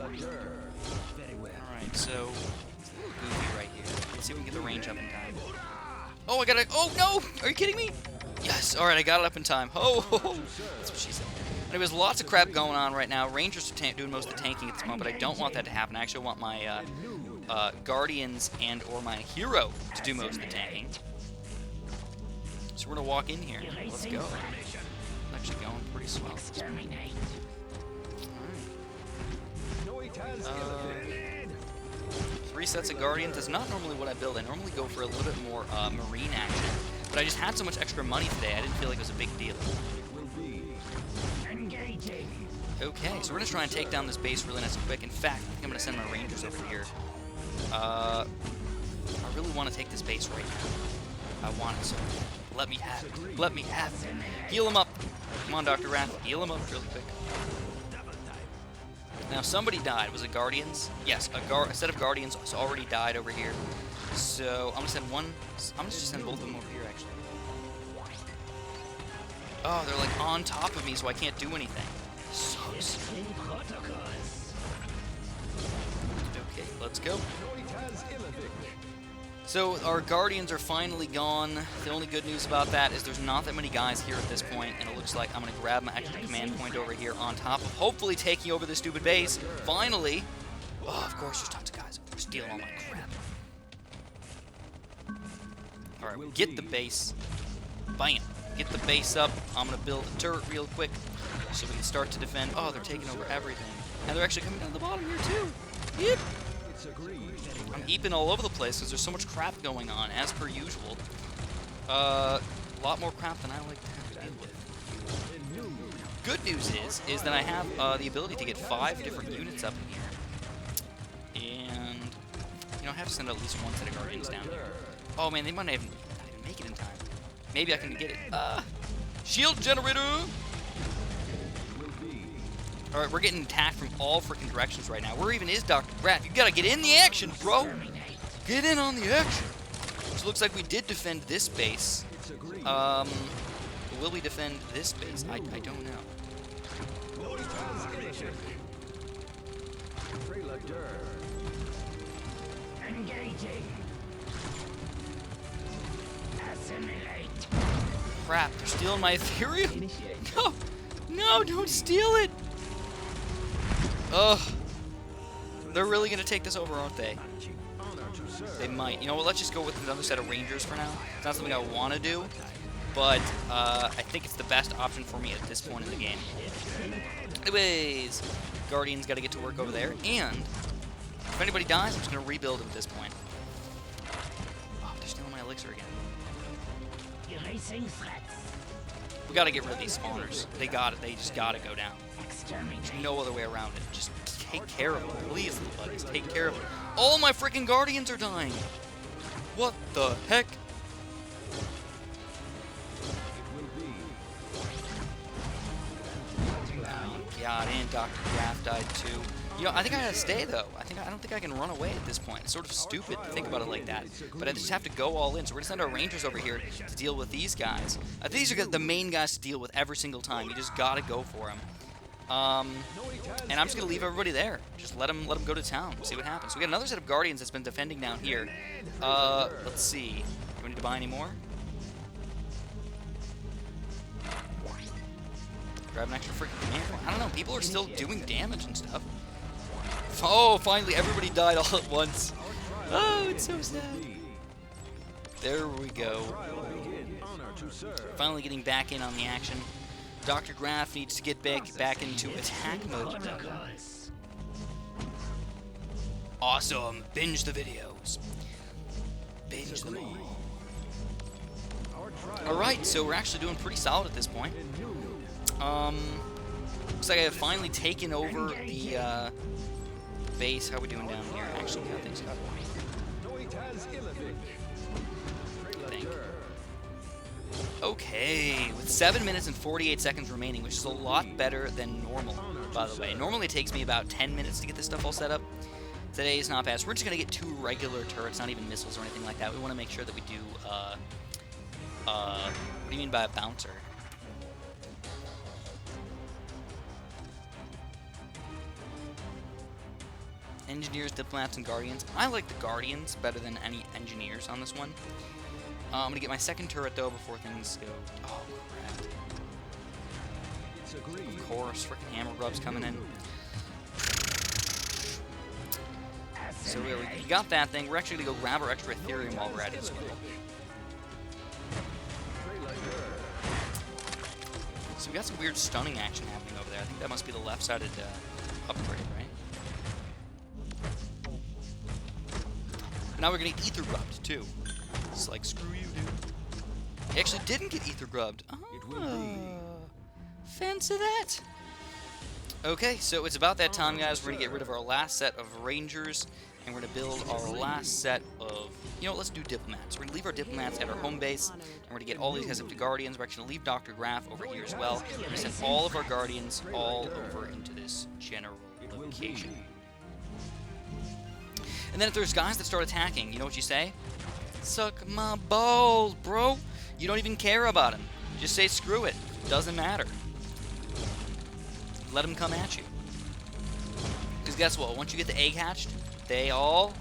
Alright, so goofy right here. Let's see if we can get the range up in time. Oh, I got it. Oh, no! Are you kidding me? Yes. All right, I got it up in time. Oh, that's what she said. Anyways, lots of crap going on right now. Rangers are doing most of the tanking at this moment, but I don't want that to happen. I actually want my Guardians and or my hero to do most of the tanking. So we're going to walk in here. Let's go. It's actually going pretty swell. Alright. 3 sets of Guardians is not normally what I build. I normally go for a little bit more marine action. But I just had so much extra money today, I didn't feel like it was a big deal. Okay, so we're going to try and take down this base really nice and quick. In fact, I think I'm going to send my Rangers over here. I really want to take this base right now. I want it so bad. Let me have it. Let me have it. Heal him up. Come on, Dr. Graaff. Heal him up really quick. Now, somebody died. Was it Guardians? Yes, a set of Guardians has already died over here. So, I'm going to send one... I'm going to just send both of them over here, actually. Oh, they're like on top of me, so I can't do anything. Sucks. Okay, let's go. So our Guardians are finally gone. The only good news about that is there's not that many guys here at this point, and it looks like I'm going to grab my extra command point over here on top of hopefully taking over this stupid base. Finally! Oh, of course there's tons of guys. They're stealing all my crap. Alright, we get the base. Bam! Get the base up. I'm going to build a turret real quick so we can start to defend. Oh, they're taking over everything. And they're actually coming down the bottom here too. Yep! I'm eeping all over the place because there's so much crap going on, as per usual. A lot more crap than I like to have to deal with. Good news is that I have the ability to get 5 different units up in here. And, you know, I have to send at least one set of Guardians down here. Oh man, they might not even make it in time. Maybe I can get it. Shield generator! Alright, we're getting attacked from all freaking directions right now. Where even is Dr. Graaff? You gotta get in the action, bro! Get in on the action! So it looks like we did defend this base. Will we defend this base? I don't know. Engaging. Assimilate. Crap, they're stealing my Ethereum? No! No, don't steal it! Ugh. They're really gonna take this over, aren't they? They might. You know what, let's just go with another set of Rangers for now. It's not something I want to do, but I think it's the best option for me at this point in the game. Anyways, Guardians gotta get to work over there, and if anybody dies, I'm just gonna rebuild at this point. Oh, they're stealing my elixir again. Erasing threats. We gotta get rid of these spawners. They got it. They just gotta go down. Exterminate. There's no other way around it. Just take care of them. Please, little buddies. Take care of them. All my freaking Guardians are dying. What the heck? Got in. Dr. Graaff died too. You know, I think I gotta stay though. I don't think I can run away at this point. It's sort of stupid to think about it like that. But I just have to go all in. So we're gonna send our Rangers over here to deal with these guys. These are the main guys to deal with every single time. You just gotta go for them. And I'm just gonna leave everybody there. Just let them go to town. See what happens. So we got another set of Guardians that's been defending down here. Let's see. Do we need to buy any more? Grab an extra freaking command point. I don't know. People are still doing damage and stuff. Oh, finally, everybody died all at once. Oh, it's so sad. There we go. Finally getting back in on the action. Dr. Graaff needs to get back into attack mode. Awesome. Binge the videos. Binge them all. Alright, so we're actually doing pretty solid at this point. Looks like I have finally taken over the base. How are we doing down here? Actually, how things got. Okay, with 7 minutes and 48 seconds remaining, which is a lot better than normal, by the way. Normally it takes me about 10 minutes to get this stuff all set up. Today is not fast. We're just going to get 2 regular turrets, not even missiles or anything like that. We want to make sure that we do, what do you mean by a bouncer? Engineers, diplomats, and guardians. I like the guardians better than any engineers on this one. I'm gonna get my second turret though before things go. Oh crap! Of course, freaking hammer grub's coming in. So we got that thing. We're actually gonna go grab our extra Ethereum while we're at it as well. So we got some weird stunning action happening over there. I think that must be the left-sided upgrade, right? Now we're gonna get ether grubbed too. It's like, screw you, dude. He actually didn't get ether grubbed. Oh, fancy that. Okay, so it's about that time, guys. We're gonna get rid of our last set of Rangers, and we're gonna build our last set of, you know, let's do diplomats. We're gonna leave our diplomats at our home base, and we're gonna get all these guys up to guardians. We're actually gonna leave Dr. Graaff over here as well. We're gonna send all of our guardians all over into this general location. And then if there's guys that start attacking, you know what you say? Suck my balls, bro. You don't even care about him. Just say screw it. Doesn't matter. Let him come at you. Because guess what? Once you get the egg hatched, they all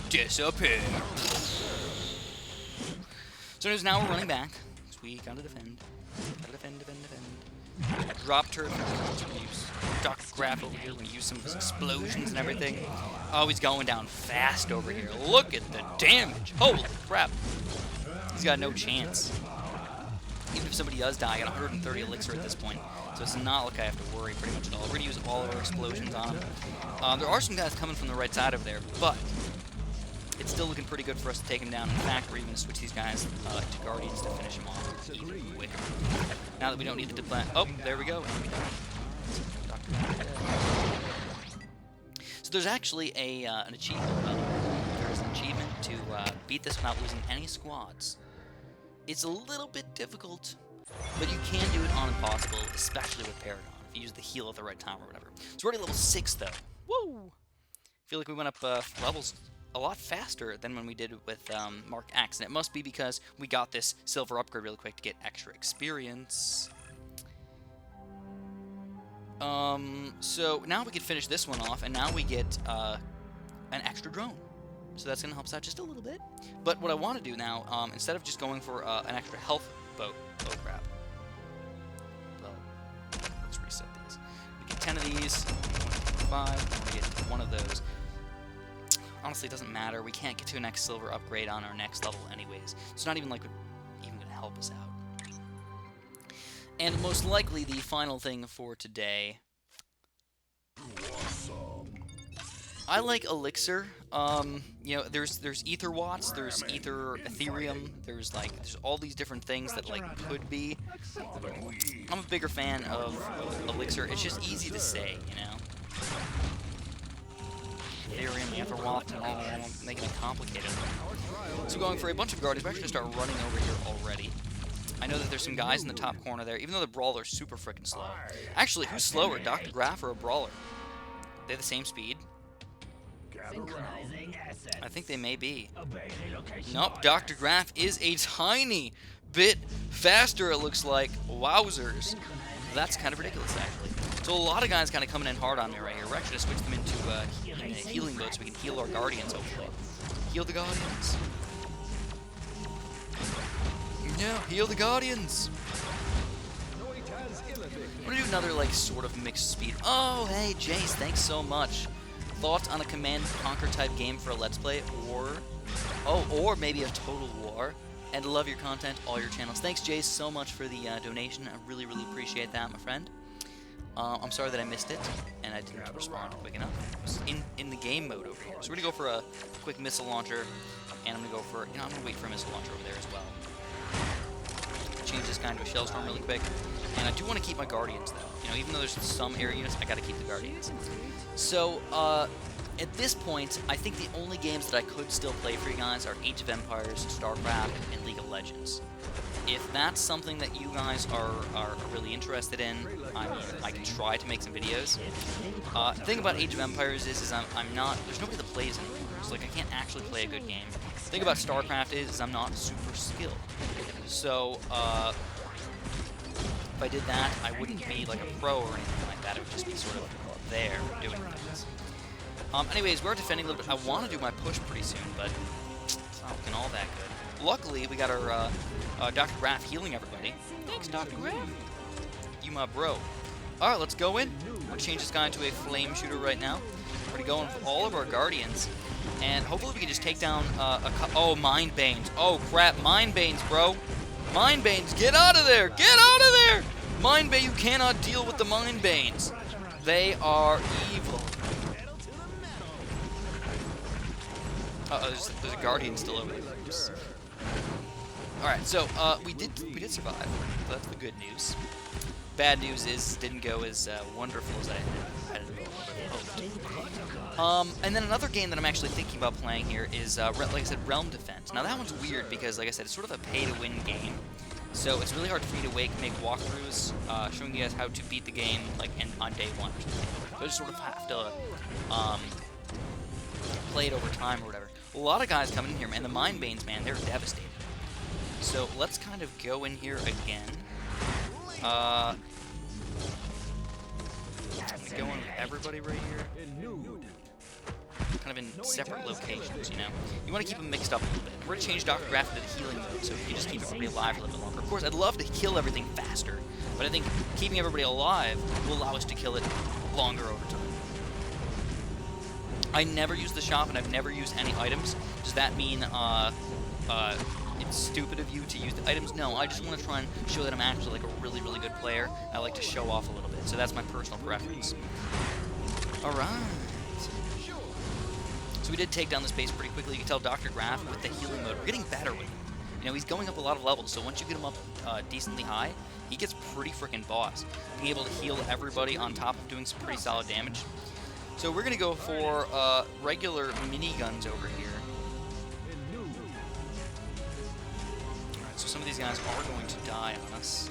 disappear. So now we're running back. So we gotta defend. Gotta defend. Drop turret for use. Dr. Graaff over here. We use some of his explosions and everything. Oh, he's going down fast over here. Look at the damage. Holy crap. He's got no chance. Even if somebody does die, I got 130 elixir at this point. So it's not like I have to worry pretty much at all. We're going to use all of our explosions on him. There are some guys coming from the right side over there, but it's still looking pretty good for us to take him down. In fact, we're even going to switch these guys to Guardians to finish him off even quicker. Now that we don't need the deplant. Oh, there we go. So there's actually an achievement. There's an achievement to beat this without losing any squads. It's a little bit difficult, but you can do it on Impossible, especially with Paragon, if you use the heal at the right time or whatever. So we're already level 6, though. Woo! Feel like we went up levels a lot faster than when we did with Mark X, and it must be because we got this silver upgrade really quick to get extra experience. So now we can finish this one off, and now we get an extra drone. So that's going to help us out just a little bit. But what I want to do now, instead of just going for an extra health boat, oh crap. Well, let's reset these. We get 10 of these, 5, we get one of those. Honestly, it doesn't matter. We can't get to a next silver upgrade on our next level anyways. It's not even like it's even going to help us out. And most likely the final thing for today. I like elixir. You know, there's ether watts, there's ether ethereum, there's all these different things that could be. I'm a bigger fan of elixir. It's just easy to say, you know. Ethereum, ether watts, and all making it complicated. So going for a bunch of guardians, we're actually gonna start running over here already. I know that there's some guys in the top corner there, even though the brawler's super freaking slow. Actually, who's slower, Dr. Graaff or a brawler? They have the same speed. I think they may be. Nope, Dr. Graaff is a tiny bit faster, it looks like. Wowzers. That's kind of ridiculous, actually. So a lot of guys kind of coming in hard on me right here. We're actually going to switch them into healing mode so we can heal our guardians, hopefully. Heal the guardians. Yeah, heal the guardians. I'm going to do another, sort of mixed speed. Oh, hey, Jace, thanks so much. Thoughts on a Command & Conquer type game for a Let's Play, or maybe a Total War, and love your content, all your channels. Thanks, Jace, so much for the donation. I really, really appreciate that, my friend. I'm sorry that I missed it, and I didn't respond quick enough. I was in the game mode over here. So we're going to go for a quick missile launcher, and I'm going to go for, I'm going to wait for a missile launcher over there as well. Change this guy into a shell storm really quick. And I do want to keep my guardians, though. You know, even though there's some air units, I got to keep the guardians. So, at this point, I think the only games that I could still play for you guys are Age of Empires, StarCraft, and League of Legends. If that's something that you guys are really interested in, I can try to make some videos. The thing about Age of Empires is I'm not, there's nobody that plays anymore. So, I can't actually play a good game. The thing about StarCraft is I'm not super skilled. So, if I did that, I wouldn't be like a pro or anything like that. It would just be sort of there doing things. Anyways, we're defending a little bit. I want to do my push pretty soon, but it's not looking all that good. Luckily, we got our Dr. Graaff healing everybody. Thanks, Dr. Graaff. You my bro. Alright, let's go in. I'm going to change this guy into a flame shooter right now. We're going to go in with all of our guardians. And hopefully we can just take down oh, Mind Banes. Oh, crap. Mind Banes, bro. Mind Banes, get out of there! Get out of there! Mind Bane, you cannot deal with the Mind Banes. They are evil. Uh-oh, there's a guardian still over there. Oops. Alright, so we did survive. That's the good news. Bad news is didn't go as wonderful as I had hoped. And then another game that I'm actually thinking about playing here is, like I said, Realm Defense. Now that one's weird because, like I said, it's sort of a pay-to-win game. So it's really hard for me to make walkthroughs, showing you guys how to beat the game on day one or something. So I just sort of have to play it over time or whatever. A lot of guys coming in here, man. The Mind Banes, man, they're devastating. So let's kind of go in here again. Going with everybody right here. kind of in separate locations, you know? You want to keep them mixed up a little bit. We're going to change Dr. Graaff into the healing mode, so you can just keep everybody alive a little bit longer. Of course, I'd love to kill everything faster, but I think keeping everybody alive will allow us to kill it longer over time. I never use the shop, and I've never used any items. Does that mean, it's stupid of you to use the items? No, I just want to try and show that I'm actually, like, a really, really good player. I like to show off a little bit, so that's my personal preference. Alright. So we did take down this base pretty quickly. You can tell Dr. Graaff with the healing mode, we're getting better with him. You know, he's going up a lot of levels, so once you get him up decently high, he gets pretty freaking boss. Being able to heal everybody on top of doing some pretty solid damage. So we're going to go for regular miniguns over here. Alright, so some of these guys are going to die on us.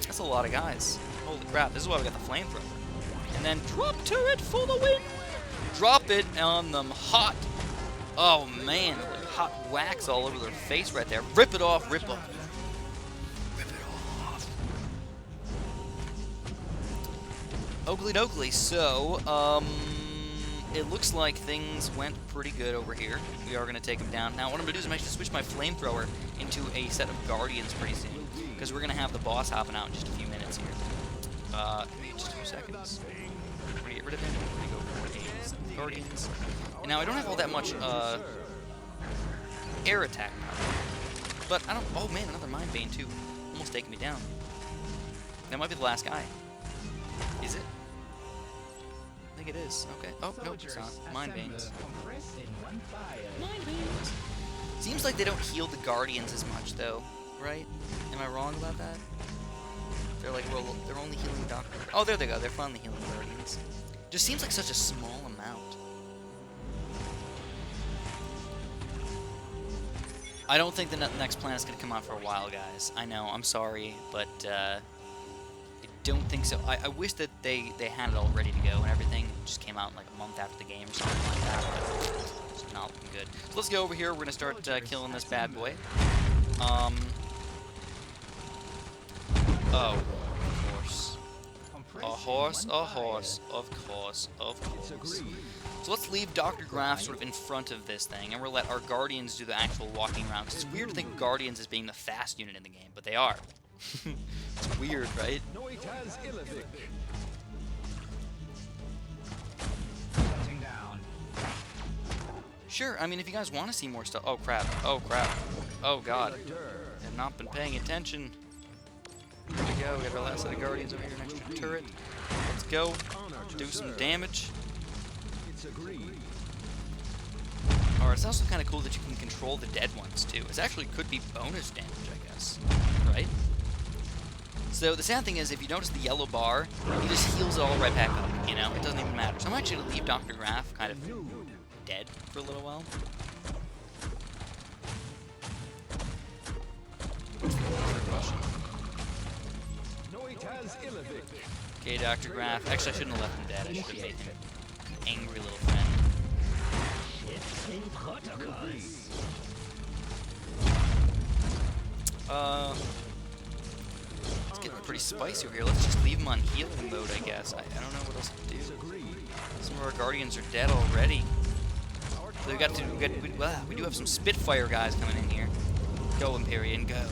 That's a lot of guys. Holy crap, this is why we got the flamethrower. And then drop turret for the win! Drop it on them hot. Oh man, like hot wax all over their face right there. Rip it off, rip off. Rip it off. Oakley dokley, so, it looks like things went pretty good over here. We are going to take them down. Now, what I'm going to do is I'm actually switch my flamethrower into a set of guardians pretty soon, because we're going to have the boss hopping out in just a few minutes here. Just a few seconds. We're going to get rid of him. We're going to go for guardians. And now, I don't have all that much, air attack power. But I don't... Oh, man, another Mind Bane, too. Almost taking me down. That might be the last guy. Is it? I think it is. Okay. Oh, no, it's not. Mind Banes. Mind Banes. Seems like they don't heal the Guardians as much, though. Right? Am I wrong about that? They're like, well, they're only healing Doctor. Oh, there they go. They're finally healing Guardians. Just seems like such a small amount. I don't think the next plan is going to come out for a while, guys. I know. I'm sorry, but I don't think so. I wish that they had it all ready to go and everything just came out in like a month after the game or something like that, but it's not looking good. So let's go over here. We're going to start killing this bad boy. Oh, of course. A horse, of course. So let's leave Dr. Graaff sort of in front of this thing, and we'll let our Guardians do the actual walking around. Because it's weird to think of Guardians as being the fast unit in the game, but they are. It's weird, right? Sure, I mean, if you guys want to see more stuff... Oh, crap. Oh, crap. Oh, God. I've not been paying attention. Here we go. We got our last set of Guardians over here next to the turret. Let's go. Do some damage. Alright, it's also kind of cool that you can control the dead ones, too. It actually could be bonus damage, I guess. Right? So the sad thing is, if you notice the yellow bar, he just heals it all right back up, you know? It doesn't even matter. So I'm actually going to leave Dr. Graaff kind of dead for a little while. Okay, Dr. Graaff. Actually, I shouldn't have left him dead. I should have made him an angry little friend. It's getting pretty spicy over here. Let's just leave him on healing mode, I guess. I don't know what else to do. Some of our Guardians are dead already. So we do have some Spitfire guys coming in here. Go, Empyrean, go.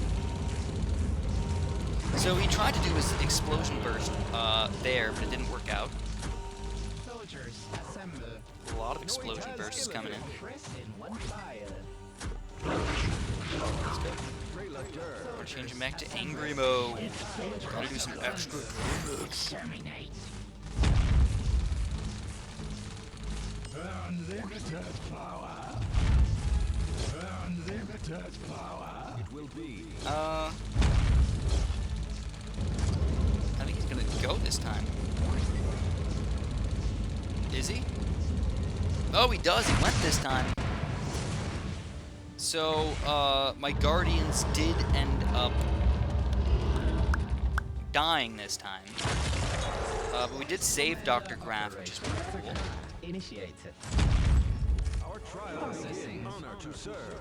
So he tried to do his explosion burst there, but it didn't work out. A lot of explosion bursts coming in. Let's go. We're changing back to angry mode. Gotta do some extra damage. Unlimited power. Unlimited power. It will be. I think he's gonna go this time. Is he? Oh, he does. He went this time. So, my Guardians did end up dying this time. But we did save Dr. Graaff, which is pretty cool. Initiated. Our trial processing. Honor to serve.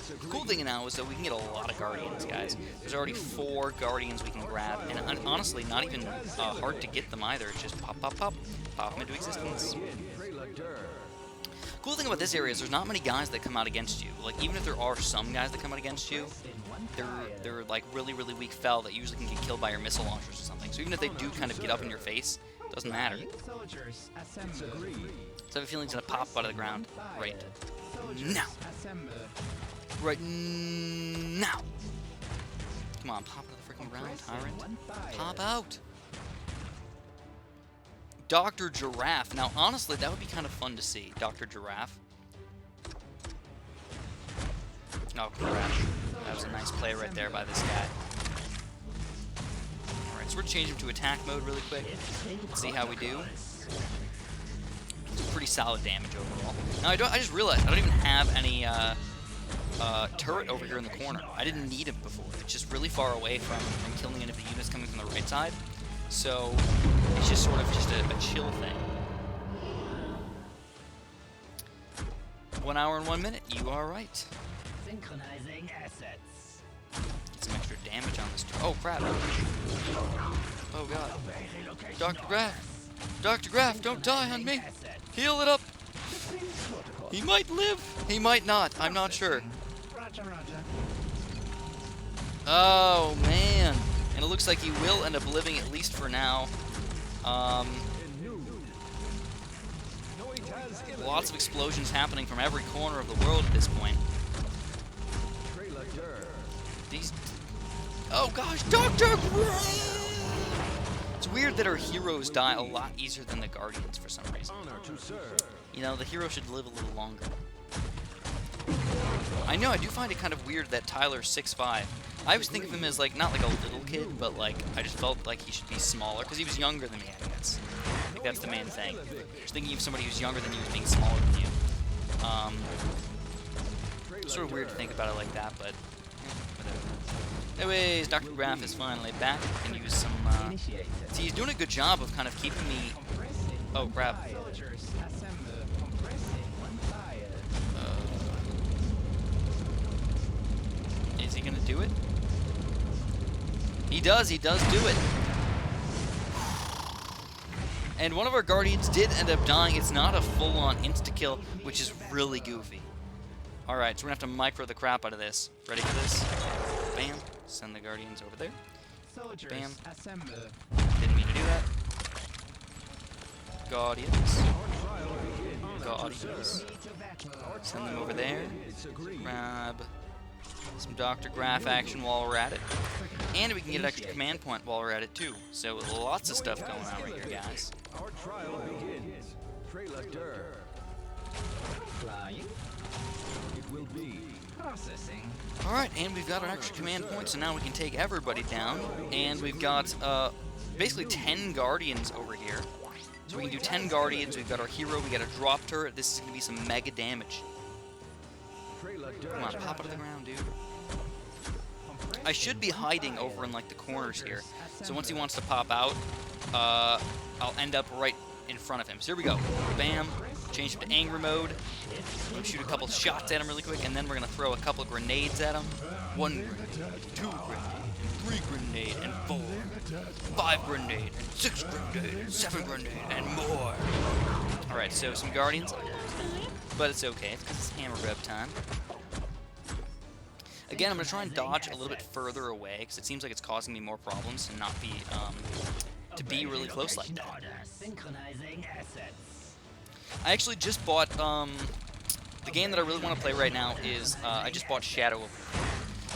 The cool thing now is that we can get a lot of Guardians, guys. There's already 4 Guardians we can grab, and honestly, not even hard to get them either. It's just pop, pop, pop, pop them into existence. Cool thing about this area is there's not many guys that come out against you. Like, even if there are some guys that come out against you, they're like really, really weak fell that usually can get killed by your missile launchers or something. So even if they do kind of get up in your face, it doesn't matter. So I have a feeling it's gonna pop out of the ground right now. Right now. Come on, pop out of the freaking ground, Tyrant. Pop out. Dr. Graaff. Now, honestly, that would be kind of fun to see. Dr. Graaff. Oh, crap. That was a nice play right there by this guy. Alright, so we're changing to attack mode really quick. Let's see how we do. Pretty solid damage overall. Now, I just realized I don't even have any turret over here in the corner. I didn't need it before. It's just really far away from killing any of the units coming from the right side. So, it's just sort of just a chill thing. 1 hour and 1 minute. You are right. Synchronizing assets. Get some extra damage on this. Oh, crap. Oh, God. Dr. Graaff. Dr. Graaff, don't die on me. Heal it up. He might live. He might not. I'm not sure. Oh, man. And it looks like he will end up living, at least for now. Lots of explosions happening from every corner of the world at this point. These... Oh gosh, Dr. Graaff! It's weird that our heroes die a lot easier than the Guardians for some reason. You know, the hero should live a little longer. I know, I do find it kind of weird that Tyler's 6'5". I always think of him as, like, not like a little kid, but, like, I just felt like he should be smaller, because he was younger than me, I guess. I think that's the main thing. Just thinking of somebody who's younger than you as being smaller than you. Sort of weird to think about it like that, but whatever. Anyways, Dr. Graaff is finally back. I can use some, see, he's doing a good job of kind of keeping me... Oh, crap. Is he gonna do it? He does do it. And one of our Guardians did end up dying. It's not a full-on insta-kill, which is really goofy. Alright, so we're gonna have to micro the crap out of this. Ready for this? Bam. Send the Guardians over there. Bam. Didn't mean to do that. Guardians. Guardians. Send them over there. Grab some Dr. Graaff action while we're at it. And we can get an extra command point while we're at it too. So lots of stuff going on right here, guys. Our trial begins. Flying. It will be processing. Alright, and we've got our extra command points, so now we can take everybody down. And we've got basically 10 Guardians over here. So we can do 10 Guardians, we've got our hero, we got a drop turret. This is going to be some mega damage. Come on, pop out of the ground, dude. I should be hiding over in, like, the corners here. So once he wants to pop out, I'll end up right in front of him. So here we go. Bam. Change him to angry mode. I'm going to shoot a couple shots at him really quick, and then we're going to throw a couple of grenades at him. 1 grenade, 2 grenade, 3 grenade, and 4. 5 grenade, and 6 grenade, and 7 grenade, and more. Alright, so some Guardians. But it's okay, it's because it's hammer grab time. Again, I'm going to try and dodge a little bit further away, because it seems like it's causing me more problems and not be, to be really close like that. I actually just bought, the game that I really want to play right now is, I just bought Shadow of...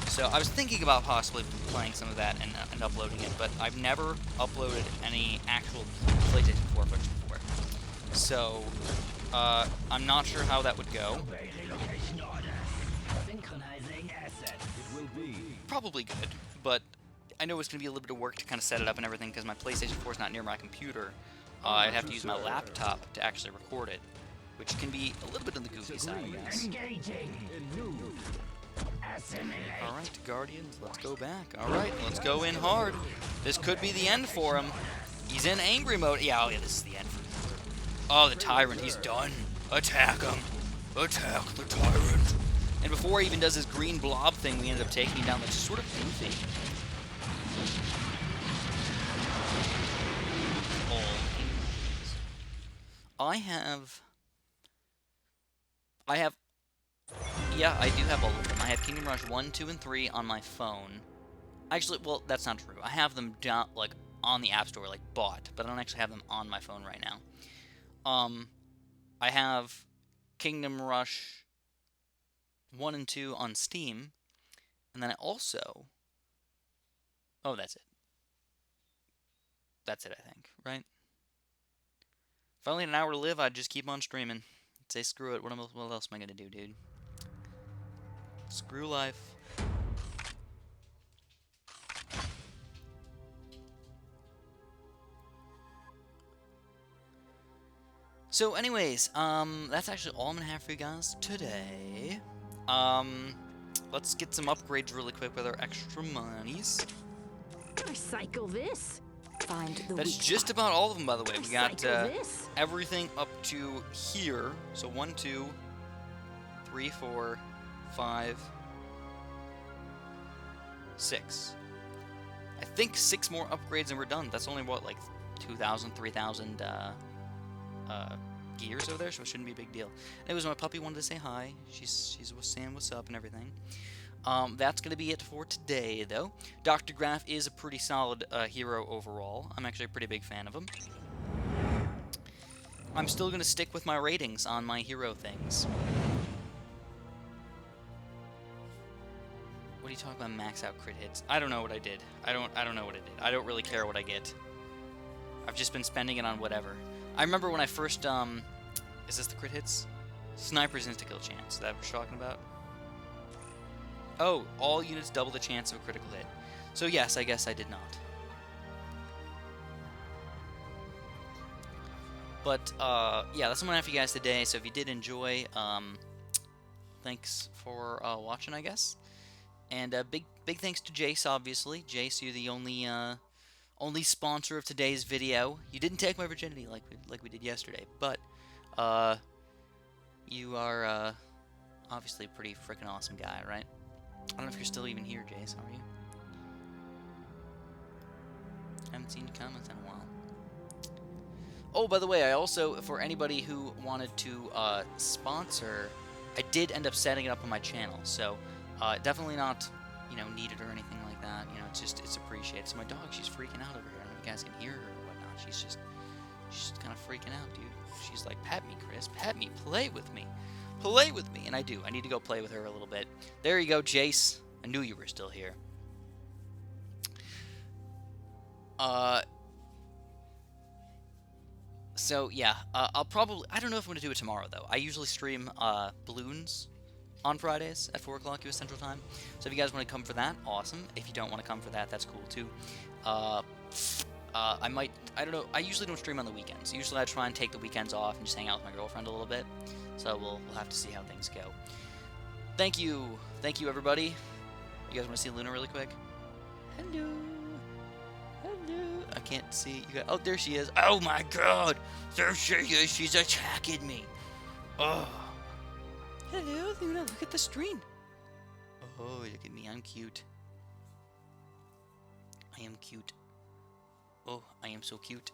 So I was thinking about possibly playing some of that and uploading it, but I've never uploaded any actual PlayStation 4 footage before. So, I'm not sure how that would go. Probably good, but I know it's going to be a little bit of work to kind of set it up and everything because my PlayStation 4 is not near my computer. I'd have to use my laptop to actually record it, which can be a little bit on the goofy side, I guess. Alright, Guardians, let's go back. Alright, let's go in hard. This could be the end for him. He's in angry mode. Yeah, oh yeah, this is the end for him. Oh, the Tyrant, he's done. Attack him. Attack the Tyrant. And before he even does his green blob thing, we ended up taking him down. That's just sort of goofy. Yeah, I do have all of them. I have Kingdom Rush 1, 2, and 3 on my phone. Actually, well, that's not true. I have them down, like, on the App Store, like, bought, but I don't actually have them on my phone right now. I have Kingdom Rush 1 and 2 on Steam, and then I also... Oh, that's it. That's it, I think, right? If I only had an hour to live, I'd just keep on streaming. I'd say screw it. What else am I gonna do, dude? Screw life. So anyways, that's actually all I'm gonna have for you guys today. Let's get some upgrades really quick with our extra monies. Recycle this. Find the That's weak just spot. about all of them, by the way. We got Recycle this. everything up to here. So 1, 2, 3, 4, 5, 6. I think 6 more upgrades and we're done. That's only, what, like 2,000, 3,000 gears over there, so it shouldn't be a big deal. Anyways, my puppy wanted to say hi. She's saying what's up and everything. That's going to be it for today, though. Dr. Graaff is a pretty solid hero overall. I'm actually a pretty big fan of him. I'm still going to stick with my ratings on my hero things. What are you talking about, max out crit hits? I don't know what I did. I don't know what I did. I don't really care what I get. I've just been spending it on whatever. I remember when I first, is this the crit hits? Sniper's insta-kill chance. Is that what you're talking about? Oh, all units double the chance of a critical hit. So yes, I guess I did not. But, yeah, that's what I'm gonna have for you guys today. So if you did enjoy, thanks for watching, I guess. And big thanks to Jace, obviously. Jace, you're the only sponsor of today's video. You didn't take my virginity like we did yesterday, but you are obviously a pretty freaking awesome guy, right? I don't know if you're still even here, Jace, are you? Haven't seen your comments in a while. Oh, by the way, I also, for anybody who wanted to sponsor, I did end up setting it up on my channel, so definitely not, you know, needed or anything like that. You know, it's appreciated. So my dog, she's freaking out over here. I don't know if you guys can hear her or whatnot. She's just kind of freaking out, dude. She's like, "Pat me, Chris. Pat me. Play with me. Play with me." And I do. I need to go play with her a little bit. There you go, Jace. I knew you were still here. So yeah, I'll probably, I don't know if I'm gonna do it tomorrow though. I usually stream balloons on Fridays at 4 o'clock US Central Time. So if you guys want to come for that, awesome. If you don't want to come for that, that's cool too. I don't know, I usually don't stream on the weekends. Usually I try and take the weekends off and just hang out with my girlfriend a little bit. So we'll have to see how things go. Thank you everybody. You guys want to see Luna really quick? Hello. Hello. I can't see you guys. Oh, there she is. Oh my god. There she is. She's attacking me. Oh. Hello, Luna. Look at the stream. Oh, look at me. I'm cute. I am cute. Oh, I am so cute.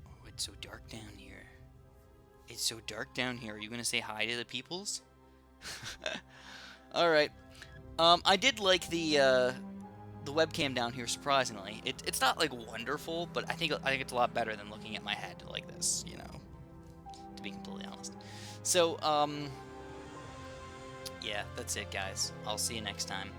Oh, it's so dark down here. It's so dark down here. Are you gonna say hi to the peoples? Alright. I did like the webcam down here, surprisingly. It's not, like, wonderful, but I think it's a lot better than looking at my head like this, you know. To be completely honest. So, yeah, that's it, guys. I'll see you next time.